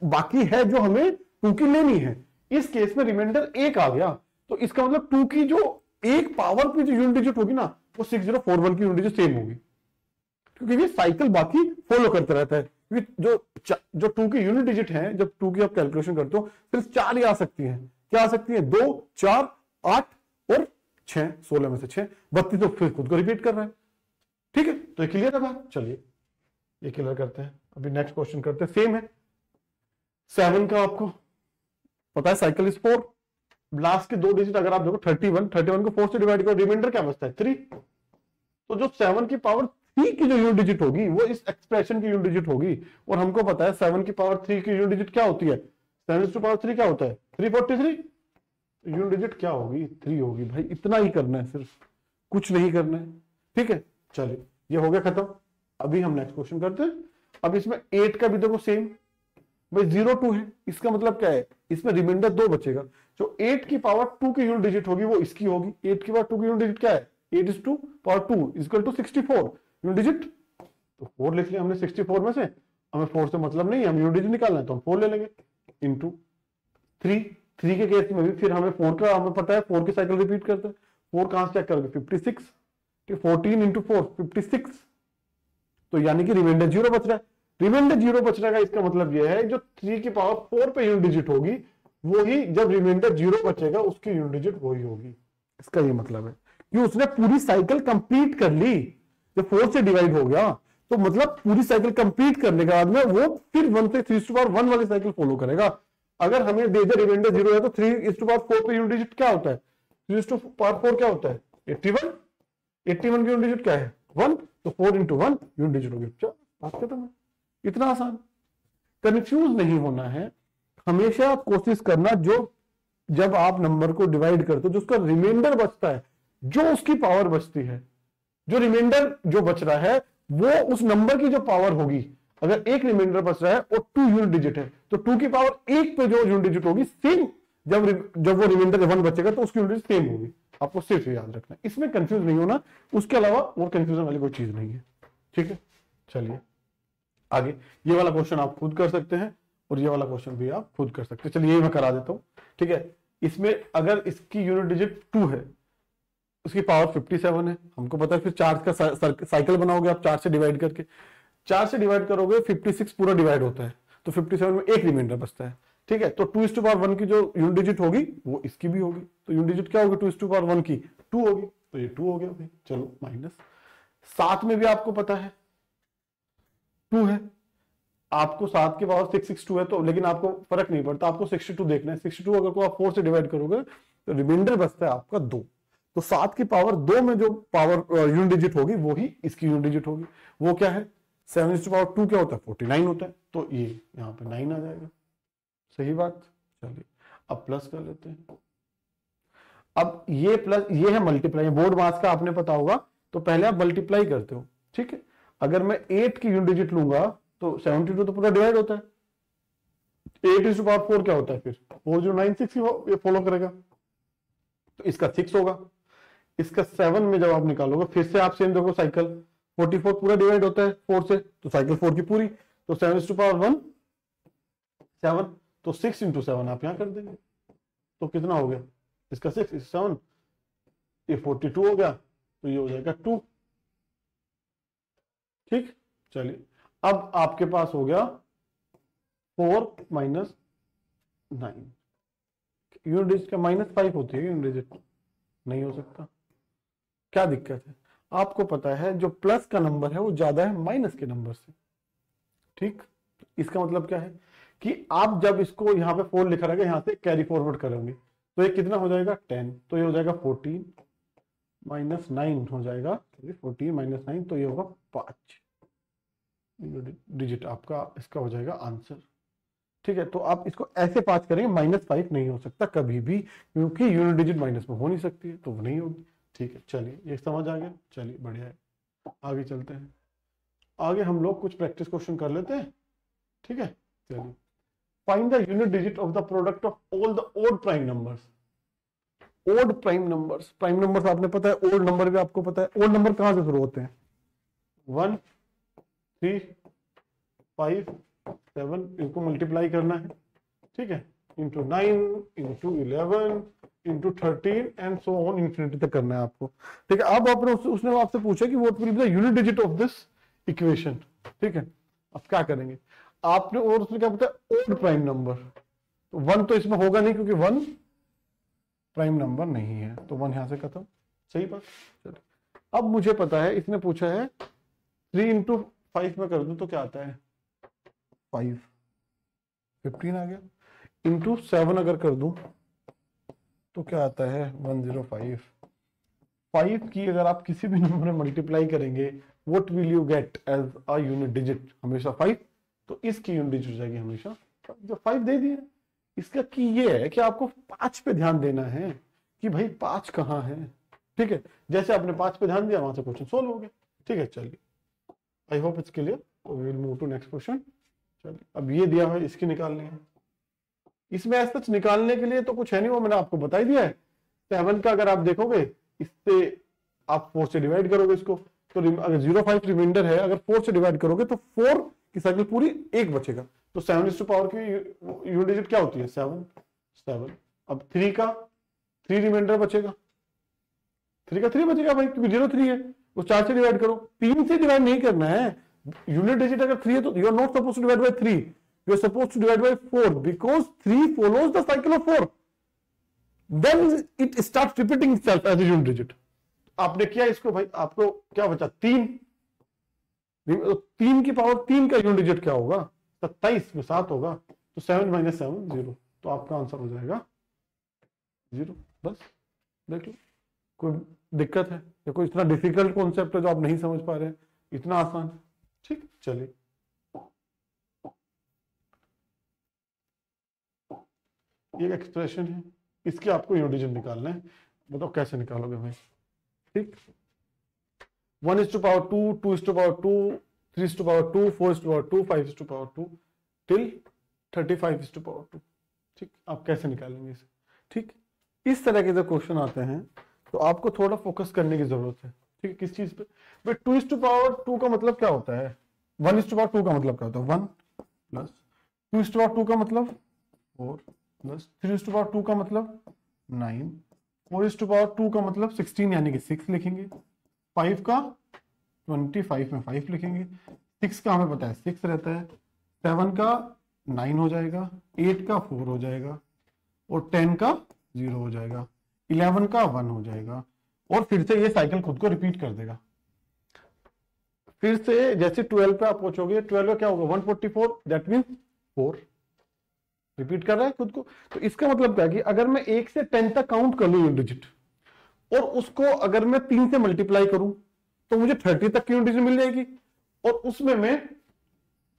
बाकी है जो हमें 2 की लेनी है। इस केस में रिमाइंडर 1 आ गया, तो इसका मतलब 2 की जो एक पावर की जो यूनिट डिजिट होगी ना वो 6041 की यूनिट डिजिट सेम होगी, क्योंकि ये साइकिल बाकी फॉलो करता रहता है। जो 2 की यूनिट डिजिट है, जब 2 की आप कैलकुलेशन करते हो सिर्फ 4 ही आ सकती हैं। क्या आ सकती है? 2 4 8 और 6, 16 में से 6 32, तो फिर खुद को रिपीट कर रहा है। ठीक है, तो ये क्लियर है बात। चलिए ये क्लियर करते हैं, अभी नेक्स्ट क्वेश्चन करते हैं। सेम है 7 का, आपको पता है साइकिल इज 4, लास्ट के 2 डिजिट अगर आप देखो 31 को 4 से डिवाइड करो, रिमाइंडर क्या बचता है 3। तो जो 7 की पावर 3 की जो यूनिट डिजिट होगी वो इस एक्सप्रेशन की यूनिट डिजिट होगी। और हमको पता है 7 की पावर 3 की यूनिट डिजिट क्या होती है, 7 की पावर 3 क्या होता है 343। यूनिट डिजिट क्या होगी 3 होगी। भाई इतना ही करना है, सिर्फ कुछ नहीं करना है। ठीक है, चलिए ये हो गया खत्म। अभी हम नेक्स्ट क्वेश्चन करते हैं। अब इसमें 8 का भी देखो सेम, भाई 02 है, इसका मतलब क्या है, इसमें रिमाइंडर 2 बचेगा। जो 8 की पावर 2 की यूनिट डिजिट होगी वो इसकी होगी। 8 की पावर 2 की यूनिट डिजिट क्या है, 8 is to power 2 is equal to 64 unit digit. तो 4 लिख लिया हमने 64 में से, हमें 4 से मतलब नहीं, हम यूनिट डिजिट निकालना है तो हम 4 ले लेंगे इंटू 3 के केस में भी फिर हमें 4 का हमें पता है 4 की साइकिल रिपीट करते हैं। 4 कहां से चेक करोगे 56, ठीक, 14 इंटू 4 56, तो यानी कि रिमाइंडर 0 बच रहा है। रिमाइंडर 0 बचने का इसका मतलब यह है जो 3 की पावर 4 पे यूनिट डिजिट होगी वो ही जब रिमाइंडर 0 बचेगा उसकी यूनिट डिजिट वही होगी। इसका ये मतलब है कि उसने पूरी साइकिल कंप्लीट कर ली। जब 4 से डिवाइड हो गया तो मतलब पूरी साइकिल कंप्लीट करने के बाद में वो फिर 1 से 3 वाली साइकिल फॉलो करेगा। अगर हमें दे दे रिमाइंडर 0 है तो 3 पे यूनिट डिजिट क्या होता है? 3 क्या होता है? 81। 81 की यूनिट डिजिट क्या है? 1। तो 4 into 1 यूनिट डिजिट होगी। बात खत्म है। इतना आसान। कंफ्यूज नहीं होना है। हमेशा कोशिश करना जो जब आप नंबर को डिवाइड करते हो जो उसका रिमाइंडर बचता है, जो उसकी पावर बचती है, जो रिमाइंडर जो बच रहा है वो उस नंबर की जो पावर होगी। अगर एक रिमाइंडर बच रहा है और 2 यूनिट डिजिट है तो 2 की पावर 1 पे जो यूनिट डिजिट होगी सेम जब वो रिमाइंडर 1 बचेगा तो उसकी यूनिट सेम होगी। आपको सिर्फ याद रखना है, इसमें कंफ्यूज नहीं होना। उसके अलावा और कंफ्यूजन वाली कोई चीज नहीं है। ठीक है, चलिए आगे। ये वाला क्वेश्चन आप खुद कर सकते हैं और ये वाला क्वेश्चन भी आप खुद कर सकते हैं। चलिए ये मैं करा देता हूं। ठीक है, इसमें अगर इसकी यूनिट डिजिट 2 है, उसकी पावर 57 है, हमको पता है। फिर 4 का साइकिल बनाओगे आप 4 से डिवाइड करके। 4 से डिवाइड करोगे 56 पूरा डिवाइड होता है तो 57 में एक रिमाइंडर बचता है। ठीक है, तो 2:1 की जो यूनिट डिजिट होगी वो इसकी भी होगी। तो यूनिट डिजिट क्या होगी? 2:1 की 2 होगी, तो ये 2 हो गया भाई। चलो माइनस 7 में भी आपको पता है 2 है। आपको 7 की पावर 662 है तो लेकिन आपको फर्क नहीं पड़ता, आपको 62 देखना है। 62 अगर को आप 4 से डिवाइड करोगे तो रिमाइंडर बचता है आपका 2। तो 7 की पावर 2 में जो पावर यूनिट डिजिट होगी वो ही इसकी यूनिट डिजिट होगी। वो क्या है? 7:2 क्या होता है? 49 होता है। तो ये यहाँ पे 9 आ जाएगा। सही बात। चलिए अब प्लस कर लेते हैं। अब ये प्लस ये है मल्टीप्लाई। बोर्ड मास का आपने पता होगा तो पहले आप मल्टीप्लाई करते हो। ठीक है, अगर मैं 8 की यूनिट डिजिट लूंगा तो 72 तो पूरा डिवाइड होता है। 8:4 क्या होता है? फिर 4096 ये फॉलो करेगा तो इसका 6 होगा। इसका 7 में जब आप निकालोगे फिर से आप सेम देखो साइकिल 44 पूरा डिवाइड होता है 4 से, तो साइकिल 4 की पूरी। तो 7:1 7, तो 6 into 7 आप यहां कर देंगे तो कितना हो गया? इसका 6 इस 7, ये 42 हो गया तो ये हो जाएगा 2। ठीक, चलिए अब आपके पास हो गया 4 माइनस 9। यूनिट डिजिट का -5 होती है यूनिट डिजिट, नहीं हो सकता। क्या दिक्कत है? आपको पता है जो प्लस का नंबर है वो ज्यादा है माइनस के नंबर से। ठीक, इसका मतलब क्या है कि आप जब इसको यहाँ पे 4 लिखा रहेगा, यहाँ से कैरी फॉरवर्ड करेंगे तो ये कितना हो जाएगा? 10। तो ये हो जाएगा 14 माइनस 9 हो जाएगा 14 माइनस 9, तो ये होगा 5 डिजिट आपका इसका हो जाएगा आंसर। ठीक है, तो आप इसको ऐसे 5 करेंगे, -5 नहीं हो सकता कभी भी क्योंकि यूनिट डिजिट माइनस में हो नहीं सकती है तो वो नहीं होगी। ठीक है, चलिए ये समझ आ गया। चलिए बढ़िया है, आगे चलते हैं। आगे हम लोग कुछ प्रैक्टिस क्वेश्चन कर लेते हैं। ठीक है, चलिए। Find the unit digit of the product of all the odd prime numbers. Odd prime numbers आपने पता है, ओड नंबर भी आपको पता है। ओड नंबर कहां से शुरू होते हैं? 1, 3, 5, 7, इनको मल्टीप्लाई करना है। ठीक है, into 9, into 11, into 13 and so on infinity तक करना है आपको। ठीक है, अब आपने उसने आपसे पूछा कि what will be the unit digit of this equation. ठीक है, अब क्या करेंगे आपने, और उसने क्या बताया? Odd prime number. तो 1 तो इसमें होगा नहीं क्योंकि 1 प्राइम नंबर नहीं है, तो 1 यहां से खत्म। सही बात। चलो अब मुझे पता है इसने पूछा है 3 into 5 में कर दूं तो क्या आता है? 5, 15 आ गया। इंटू 7 अगर कर दूं तो क्या आता है? 105। 5 की अगर आप किसी भी नंबर में मल्टीप्लाई करेंगे what will you get as a unit digit? हमेशा 5। तो इसकी यूनिट डिजिट हो जाएगी हमेशा जो 5 दे दिए। इसका की ये है कि आपको 5 पे ध्यान देना है कि भाई 5 कहाँ है। ठीक है, जैसे आपने 5 पे ध्यान दिया वहां से क्वेश्चन सोल्व हो गया। ठीक है, चलिए I hope it's clear. We will move to next question. चलिए अब ये दिया है, इसकी निकालनी है। इसमें ऐसा सच निकालने के लिए तो कुछ है नहीं, वो मैंने आपको बता ही दिया है। 7 का अगर आप देखोगे इससे आप 4 से डिवाइड करोगे इसको, तो अगर 05 रिमाइंडर है, अगर 4 से डिवाइड करोगे तो 4 की साइकिल पूरी 1 बचेगा। तो 7 की यूनिट डिजिट क्या होती है? 7। अब 3 का 3 रिमाइंडर बचेगा, 3 का 3 बचेगा भाई क्योंकि 03 है। वो 4 से डिवाइड करो, 3 से डिवाइड नहीं करना है, यूनिट डिजिट अगर 3 है तो you are not suppose to divide by 3, you are suppose to divide by 4 because 3 follows the cycle of 4, then it start repeating itself as a unit digit. आपने किया इसको भाई, आपको क्या बचा 3, 3 की पावर 3 का यूनिट डिजिट क्या होगा 27 में 7 होगा, तो 7 - 7 0, तो आपका आंसर हो जाएगा 0। बस देख लो, कोई दिक्कत है या कोई इतना डिफिकल्ट कॉन्सेप्ट है जो आप नहीं समझ पा रहे हैं, इतना आसान। ठीक, चलिए ये एक्सप्रेशन है, इसके आपको यूनिट डिजिट निकालना है, बताओ कैसे निकालोगे भाई। ठीक, 1:2, 2:2, 3:2, 4:2, 5:2 टिल 35:2। ठीक, आप कैसे निकालेंगे इसे। ठीक, इस तरह के जब क्वेश्चन आते हैं तो आपको थोड़ा फोकस करने की जरूरत है। ठीक है, किस चीज पे भाई। 2:2 का मतलब क्या होता है, 1:2 का मतलब क्या होता है 1 प्लस 2:2 का मतलब 4 प्लस 3:2 का मतलब 9, 4:2 का मतलब 16 यानी कि 6 लिखेंगे, 5 का 25 में 5 लिखेंगे, 6 का हमें पता है 6 रहता है, 7 का 9 हो जाएगा, 8 का 4 हो जाएगा और 10 का 0 हो जाएगा, 11 का 1 हो जाएगा, और फिर से ये साइकिल खुद को रिपीट कर देगा। फिर से जैसे 12 पे आप पहुंचोगे, 12 का क्या होगा 144, दैट मींस 4 रिपीट कर रहा है खुद को। तो इसका मतलब क्या है कि अगर मैं 1 से 10 तक काउंट कर लूं यूनिट डिजिट और उसको अगर मैं 3 से मल्टीप्लाई करूं तो मुझे 30 तक की यूनिट डिजिट मिल जाएगी, और उसमें मैं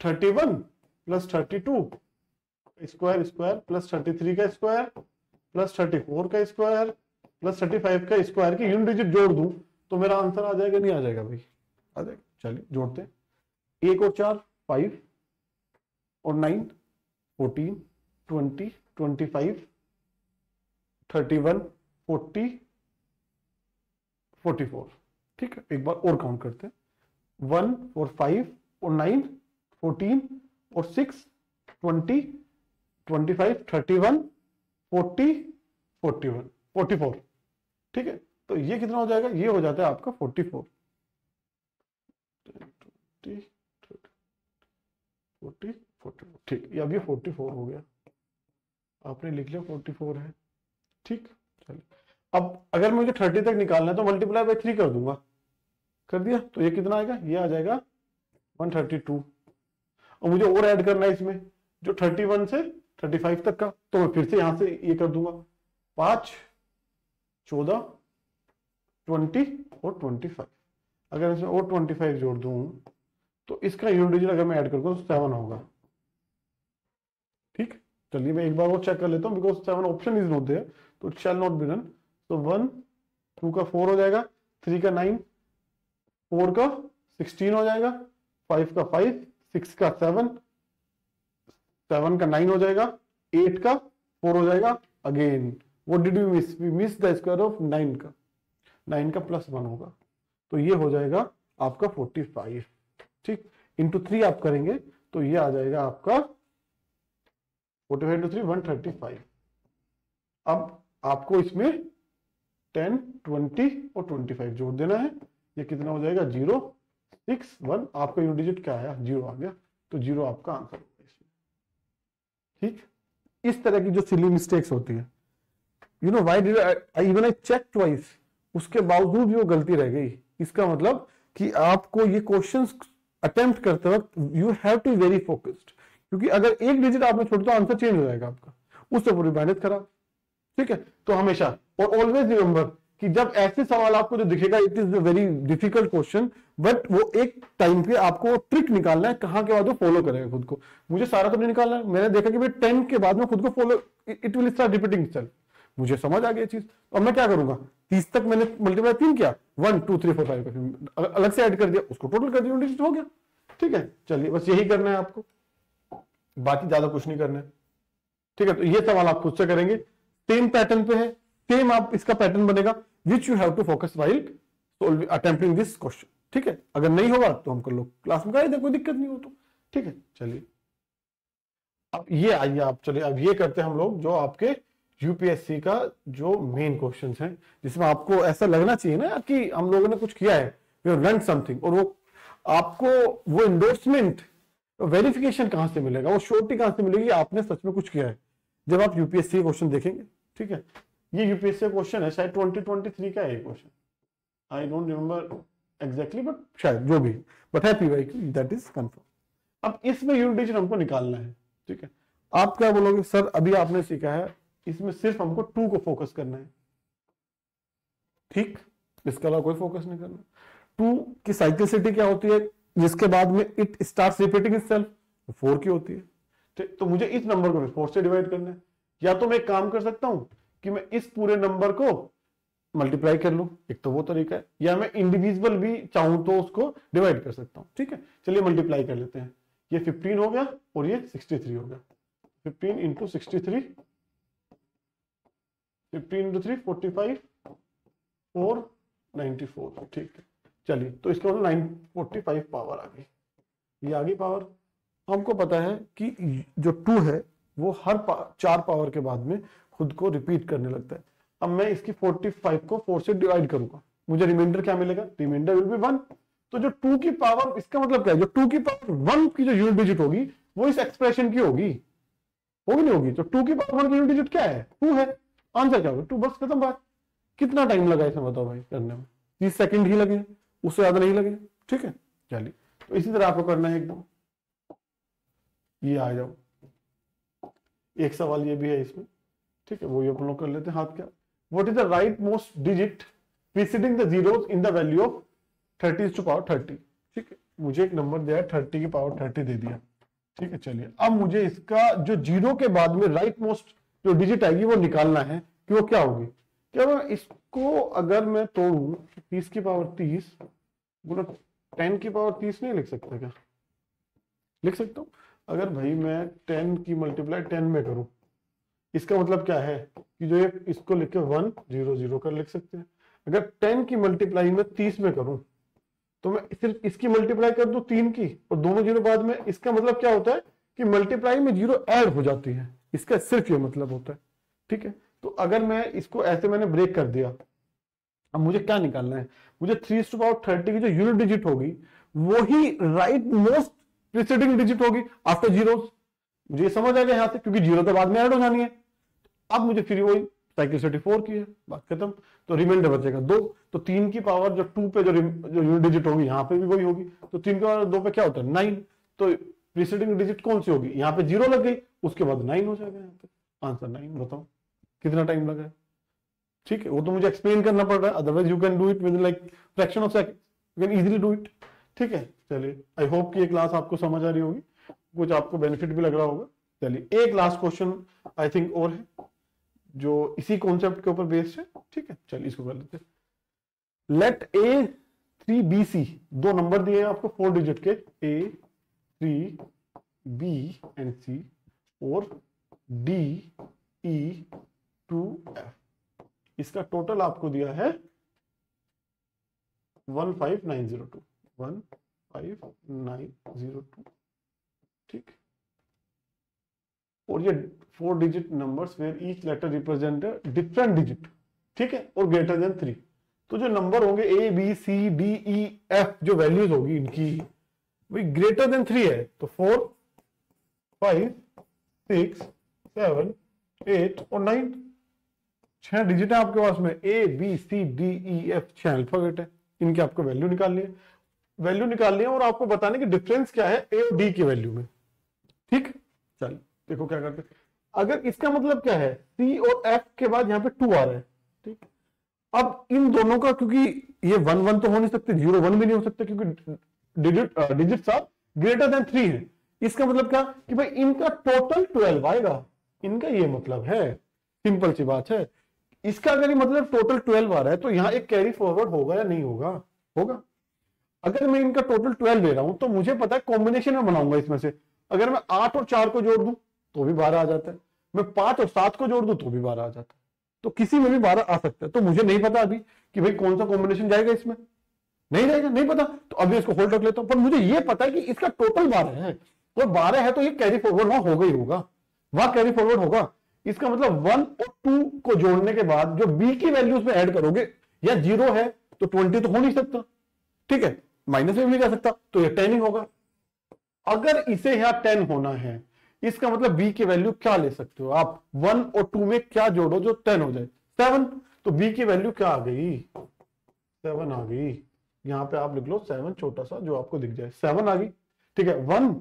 31 प्लस 32 स्क्वायर स्क्वायर प्लस 33 का स्क्वायर प्लस 34 का स्क्वायर प्लस 35 का स्क्वायर की यूनिट डिजिट जोड़ दूं तो मेरा आंसर आ जाएगा, नहीं आ जाएगा भाई, आ जाएगा। चलिए जोड़ते हैं, 1 और 4 5 और 9 14 20 25 31 40 44। ठीक है, एक बार और काउंट करते हैं, 1 और 5 और 9 14 और 6 20 25 31 40 41 44। ठीक है, तो ये कितना हो जाएगा, ये हो जाता है आपका 44 40 40 44। ठीक, ये अब ये 44 हो गया, आपने लिख लिया 44 है। ठीक, चलिए अब अगर मुझे 30 तक निकालना है तो मल्टीप्लाई बाय 3 कर दूंगा, कर दिया, तो ये कितना आएगा, ये आ जाएगा 132। और मुझे और ऐड करना है इसमें जो 31 से 35 तक का, तो मैं फिर से यहां से ये कर दूंगा 5 14 20 और 25। अगर इसमें और 25 जोड़ दूं तो इसका यूनिट डिजिट अगर मैं ऐड कर दूं तो 7 होगा। ठीक, चलिए मैं एक बार और चेक कर लेता हूं, because 7 option is not there, तो it shall not be done. तो 1 2 का 4 हो जाएगा, 3 का 9, 4 का 16 हो जाएगा, 5 का 5, 6 का 7, 7 का 9 हो जाएगा, 8 का 4 हो जाएगा। Again what did we miss, we miss the square of 9 का, 9 का प्लस 1 होगा, तो ये हो जाएगा आपका 45। ठीक, इंटू 3 आप करेंगे तो ये आ जाएगा आपका 45 इंटू 3 135। अब आपको इसमें 10 20 और 25 जोड़ देना है, ये कितना हो जाएगा 0 6 1। आपका यूनिट डिजिट क्या आया, 0 आ गया, तो 0 आपका आंसर होगा इसमें। ठीक, इस तरह की जो सिली मिस्टेक्स होती है, you know why did I even I check twice, उसके बावजूद भी वो गलती रह गई, इसका मतलब कि आपको ये क्वेश्चंस अटेम्प्ट करते वक्त you have to very focused, क्योंकि अगर एक डिजिट आपने छोड़ तो आंसर चेंज हो जाएगा आपका, उससे पूरी मेहनत खराब। ठीक है, तो हमेशा और ऑलवेज रिमेंबर कि जब ऐसे सवाल आपको जो दिखेगा it is a very difficult question, but वो एक टाइम पे आपको ट्रिक निकालना है कहां के बाद वो फॉलो करेगा खुद को। मुझे सारा तो नहीं निकालना है, मैंने देखा कि भाई 10 के बाद में खुद को follow, it will start repeating itself. मुझे समझ आ गई चीज, अब मैं क्या करूंगा, 30 तक मैंने मल्टीप्लाई 3 किया, 1 2 3 4 5 अलग से ऐड कर दिया, उसको टोटल कर दिया, डिजिट हो गया। ठीक है, चलिए बस यही करना है आपको, बाकी ज्यादा कुछ नहीं करना है। ठीक है, तो ये सवाल आप खुद से करेंगे, सेम पैटर्न पे है, सेम आप इसका पैटर्न बनेगा which you have to focus while attempting this question. ठीक है, अगर नहीं होगा तो हम कर लो क्लास में कर, कोई दिक्कत नहीं हो तो। ठीक है, चलिए अब ये आइए आप, चलिए अब ये करते हैं हम लोग जो आपके यूपीएससी का जो मेन क्वेश्चंस हैं, जिसमें आपको ऐसा लगना चाहिए ना कि हम लोगों ने कुछ किया है, वी हैव लर्न समथिंग, और वो आपको वो इंडोर्समेंट, वेरिफिकेशन कहां से मिलेगा, वो श्योरिटी कहां से मिलेगी आपने सच में कुछ किया है, जब आप यूपीएससी क्वेश्चन देखेंगे। ठीक है, ये यूपीएससी क्वेश्चन है, शायद 2023 का है question, I don't remember exactly, but शायद जो भी, बट हैप्पी भाई दैट इज कंफर्म। अब इसमें यूनिट डिजिट हमको निकालना है। ठीक है, आप क्या बोलोगे सर अभी आपने सीखा है, इसमें सिर्फ हमको 2 को फोकस करना है। ठीक, इसके अलावा कोई फोकस नहीं करना। 2 की साइक्लिसिटी क्या होती है, जिसके बाद में इट स्टार्ट्स रिपीटिंग इटसेल्फ, 4 की होती है। ठीक, तो मुझे इस नंबर को 4 से डिवाइड करना है। या तो मैं एक काम कर सकता हूं कि मैं इस पूरे नंबर को मल्टीप्लाई कर लूं, एक तो वो तरीका है, या मैं इंडिविजुअल भी चाहूं तो उसको डिवाइड कर सकता हूं। ठीक है, चलिए मल्टीप्लाई कर लेते हैं। ये 15 हो गया और ये 63 हो गया। 15 इंटू 63, 15 इंटू 3 45 और 94। ठीक है, चलिए तो इसका मतलब 945 पावर आ गई। ये आ गई पावर। हमको पता है कि जो 2 है वो हर 4 पावर के बाद में खुद को रिपीट करने लगता है। अब मैं इसकी 45 को 4 से डिवाइड करूंगा, मुझे रिमाइंडर क्या मिलेगा, रिमाइंडर विल बी 1। तो जो 2 की पावर, इसका मतलब क्या है, जो 2 की पावर 1 की जो यूनिट डिजिट होगी वो इस एक्सप्रेशन की होगी नहीं होगी। तो 2 की पावर 1 की यूनिट डिजिट क्या है, 2 है। आंसर क्या होगा, 2, बस खत्म बात। कितना टाइम लगा इसमें बताओ भाई करने में, 30 सेकंड ही लगे, उससे ज्यादा नहीं लगे। ठीक है, चलिए तो इसी तरह आपको करना है एकदम। ये आ जाओ, एक सवाल ये भी है इसमें। ठीक है, वो भी अपन लोग कर लेते हैं। हाथ क्या, what is the right most digit preceding the zeros in the value of 30 to power 30। ठीक है, मुझे एक नंबर दिया है, 30 की पावर 30 दे दिया। ठीक है, चलिए अब मुझे इसका जो जीरो के बाद में राइट मोस्ट जो डिजिट आएगी वो निकालना है कि वो क्या होगी। क्या मैं इसको अगर मैं तोड़ू 30 की पावर 30 गुना 10 की पावर 30 नहीं लिख सकता क्या, लिख सकता हूं। अगर भाई मैं 10 की मल्टीप्लाई 10 में करूं, इसका मतलब क्या है कि जो ये इसको लिख के 1 0 0 कर लिख सकते हैं। अगर 10 की मल्टीप्लाई में 30 में करूं तो मैं सिर्फ इसकी मल्टीप्लाई कर दूं 3 की और दोनों जीरो बाद में, इसका मतलब क्या होता है कि मल्टीप्लाई में जीरो ऐड हो जाती है, इसका सिर्फ ये मतलब होता है। ठीक है, तो अगर मैं इसको ऐसे मैंने ब्रेक कर दिया, अब मुझे क्या निकालना है, मुझे 3 टू पावर 30 की जो यूनिट डिजिट होगी वही राइट मोस्ट प्रीसीडिंग डिजिट होगी आफ्टर जीरोस। मुझे समझ आ गया यहां से, क्योंकि जीरो तो बाद में ऐड हो जानी है। अब मुझे फिर वही साइक्लिसिटी 4 की है, बात खत्म। तो रिमाइंडर बचेगा 2। तो 3 की पावर जो 2 पे जो यूनिट डिजिट होगी यहाँ पे भी वही होगी। तो 3 की पावर 2 पे क्या होता है 9। तो प्रीसीडिंग डिजिट कौन सी होगी, यहाँ पे 0 लग गई, उसके बाद 9 हो जाएगा। यहाँ पे आंसर 9। बताओ कितना टाइम लगा है। ठीक है, वो तो मुझे एक्सप्लेन करना पड़ रहा है, otherwise you can do it with like fraction of second, you can easily do it. ठीक है, चलिए आई होप कि ये क्लास आपको समझ आ रही होगी, कुछ आपको बेनिफिट भी लग रहा होगा। चलिए एक लास्ट क्वेश्चन आई थिंक और है जो इसी कॉन्सेप्ट के ऊपर बेस्ड है। ठीक है, चलिए इसको कर लेते हैं। लेट A3BC, 2 नंबर दिए हैं आपको 4 डिजिट के, A3B एंड C और DE2F। इसका टोटल आपको दिया है 15902, 15902। ठीक, और ये 4 digit numbers where each letter represent different digit. ठीक है, और ग्रेटर देन 3। तो जो नंबर होंगे ABCDEF, जो वैल्यूज होगी इनकी वही ग्रेटर देन 3 है। तो 4 5 6 7 8 और 9, 6 डिजिट है आपके पास में। ABCDEF 6 अल्फाबेट है, इनकी आपको वैल्यू निकालनी है। वैल्यू निकालनी है और आपको बताने की डिफरेंस क्या है A और D की वैल्यू में। ठीक, चलिए देखो क्या करते हैं। अगर इसका मतलब क्या है, C और F के बाद यहाँ पे 2 आ रहा है। ठीक, अब इन दोनों का, क्योंकि ये 1 1 तो हो नहीं सकते, 0 1 भी नहीं हो सकते, क्योंकि डिजिट्स आर ग्रेटर देन 3 है। इसका मतलब क्या कि भाई इनका टोटल 12 आएगा, इनका ये मतलब है, सिंपल सी बात है। इसका अगर ये मतलब टोटल 12 आ रहा है तो यहाँ एक कैरी फॉरवर्ड होगा या नहीं होगा, होगा। अगर मैं इनका टोटल 12 ले रहा हूं तो मुझे पता है कॉम्बिनेशन में बनाऊंगा इसमें से। अगर मैं 8 और 4 को जोड़ दूं तो भी 12 आ जाता है, मैं 5 और 7 को जोड़ दूं तो भी 12 आ जाता है। तो किसी में भी 12 आ सकता है। तो मुझे नहीं पता अभी कि भाई कौन सा कॉम्बिनेशन जाएगा इसमें, नहीं रहेगा, नहीं पता, तो अभी इसको होल्ड रख लेता हूं। पर मुझे ये पता है कि इसका टोटल 12 है, तो 12 है तो ये कैरी फॉरवर्ड वहां होगा ही होगा, वहां कैरी फॉरवर्ड होगा। इसका मतलब 1 और 2 को जोड़ने के बाद जो B की वैल्यू उसमें ऐड करोगे, या 0 है तो 20 तो हो नहीं सकता। ठीक है, माइनस में भी नहीं जा सकता, तो ये 10 ही होगा। अगर इसे यहां 10 होना है, इसका मतलब b की वैल्यू क्या ले सकते हो आप, 1 और 2 में क्या जोड़ो जो 10 हो जाए, 7। तो b की वैल्यू क्या आ गई, 7 आ गई। यहां पे आप लिख लो 7 छोटा सा जो आपको दिख जाए, 7 आ गई। ठीक है, 1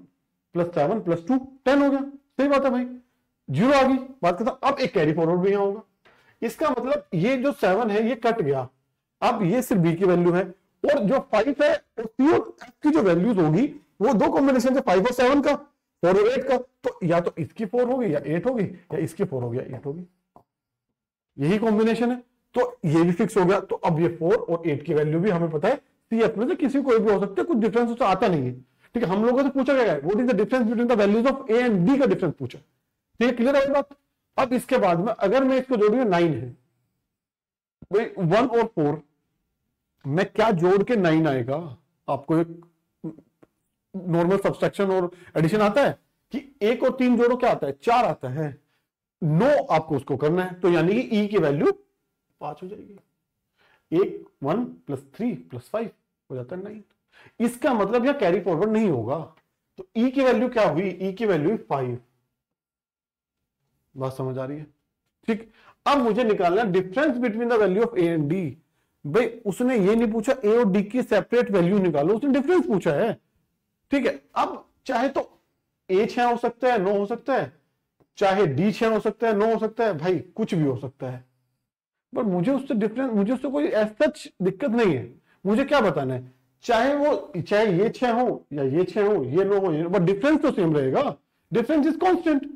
+ 7 + 2 10 हो गया। सही बात है भाई, 0 आ गई, बात करता। अब एक कैरी फॉरवर्ड भी यहां होगा, इसका मतलब ये जो 7 है ये कट गया, अब ये सिर्फ b की वैल्यू है। और जो 5 है उसकी और f की जो वैल्यूज होगी वो दो कॉम्बिनेशन है, 5 और 7 का, 4 और 8 का। तो या तो इसकी 4 होगी या 8 होगी, या इसकी 4 होगी या 8 होगी, यही कॉम्बिनेशन है। तो ये भी फिक्स हो गया। तो अब ये 4 और 8 की वैल्यू भी हमें पता है, CF में से किसी कोई भी हो सकता है, कुछ डिफरेंस उससे आता नहीं है। ठीक है, हम लोगों से पूछा गया है what is the difference between the values of A and B का डिफरेंस पूछा। ठीक है, क्लियर है बात। अब इसके बाद में अगर मैं इसको जोड़ूंगा 9 है भाई, 1 और 4 में क्या जोड़ के 9 आएगा, आपको एक नॉर्मल सब्सट्रैक्शन और एडिशन आता है कि 1 और 3 जोड़ो क्या आता है, 4 आता है। 9 आपको उसको करना है, तो यानी कि E की वैल्यू 5 हो जाएगी। 1 + 3 + 5 हो जाता है 9। इसका मतलब यह कैरी फॉरवर्ड नहीं होगा, तो E की वैल्यू क्या हुई, E की वैल्यू 5। बात समझ आ रही है? ठीक, अब मुझे निकालना difference between the value of A and D। भाई उसने ये नहीं पूछा A और D की सेपरेट वैल्यू निकालो, उसने डिफरेंस पूछा है। ठीक है, अब चाहे तो A 6 हो सकता है, 9 हो सकता है, चाहे D 6 हो सकता है, 9 हो सकता है, भाई कुछ भी हो सकता है। पर मुझे उससे डिफरेंस, मुझे उससे कोई सच दिक्कत नहीं है। मुझे क्या बताना है, चाहे ये 6 हो या ये 6 हो, ये 9 हो, बट डिफरेंस तो सेम रहेगा। Difference is constant.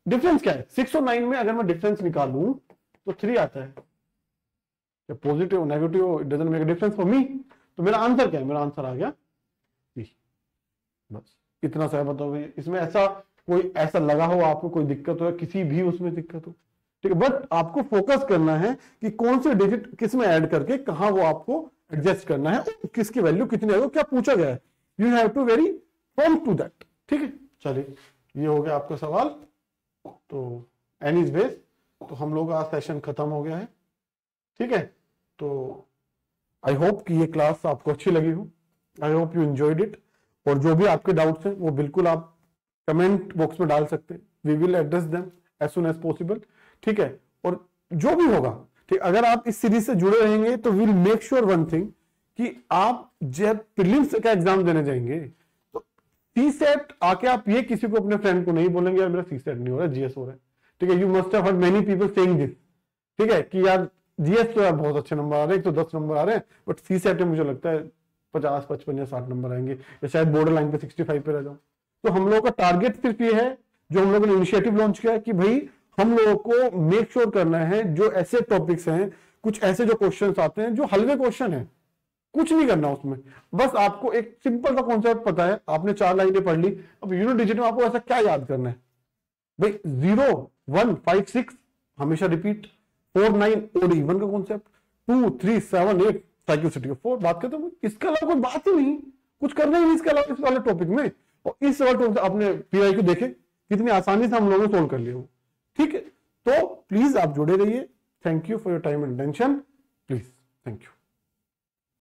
डिफरेंस क्या है, 6 और 9 में अगर मैं डिफरेंस निकालूं तो 3 आता है। Positive negative it doesn't make a difference for me. तो मेरा आंसर क्या है, मेरा आंसर आ गया B। बस इतना सा बताओ भाई, इसमें ऐसा कोई ऐसा लगा हो आपको कोई दिक्कत हो, किसी भी उसमें दिक्कत हो, ठीक है। बट आपको फोकस करना है कि कौन से डिजिट किस में ऐड करके कहां वो आपको एडजस्ट करना है, और किसकी वैल्यू कितनी है, क्या पूछा गया है। You have to very firm to that. ठीक है, चलिए ये हो गया आपका सवाल। तो एनीज बेस, तो हम लोग आज सेशन खत्म हो गया है। ठीक है, तो आई होप कि ये क्लास आपको अच्छी लगी हो, I hope you enjoyed it. और जो भी आपके डाउट्स हैं वो बिल्कुल आप कमेंट बॉक्स में डाल सकते हैं, we will address them as soon as possible. ठीक है, और जो भी होगा, ठीक, अगर आप इस सीरीज से जुड़े रहेंगे तो will make sure one thing कि आप जब प्रीलिम्स का एग्जाम देने जाएंगे तो CSET आके आप ये किसी को अपने फ्रेंड को नहीं बोलेंगे यार मेरा CSET नहीं हो रहा है, GS हो रहा है। ठीक है, you must have heard many people saying this. ठीक है, कि यार GS तो यार बहुत अच्छे नंबर आ रहे हैं, 110 नंबर आ रहे हैं, बट CSET में मुझे लगता है 50, 55 या 60 नंबर आएंगे, या शायद बॉर्डर लाइन पे 65 पे रह जाऊं। तो हम लोगों का टारगेट सिर्फ ये है, जो हम लोगों ने इनिशिएटिव लॉन्च किया है, कि भाई हम लोगों को मेक श्योर करना है जो ऐसे टॉपिक्स हैं, कुछ ऐसे जो क्वेश्चंस आते हैं जो हलवे क्वेश्चन है, कुछ नहीं करना उसमें। बस आपको एक सिंपल सा कॉन्सेप्ट पता है, आपने 4 लाइनें पढ़ ली, अब यूनिट डिजिट में आपको ऐसा क्या याद करना है भाई, 0, 1, 5, 6 हमेशा रिपीट, 4, 9 और इवन का कॉन्सेप्ट, 2, 3, 7, 8 साइक्लिसिटी ऑफ 4, बात करते हैं। इसके अलावा कोई बात ही नहीं, कुछ करना ही नहीं इसके अलावा इस वाले टॉपिक में। और इस वाले टॉपिक अपने PI को देखे कितनी आसानी से हम लोगों ने सोल्व कर लिया। ठीक है, तो प्लीज आप जुड़े रहिए। Thank you for your time and attention, please, thank you.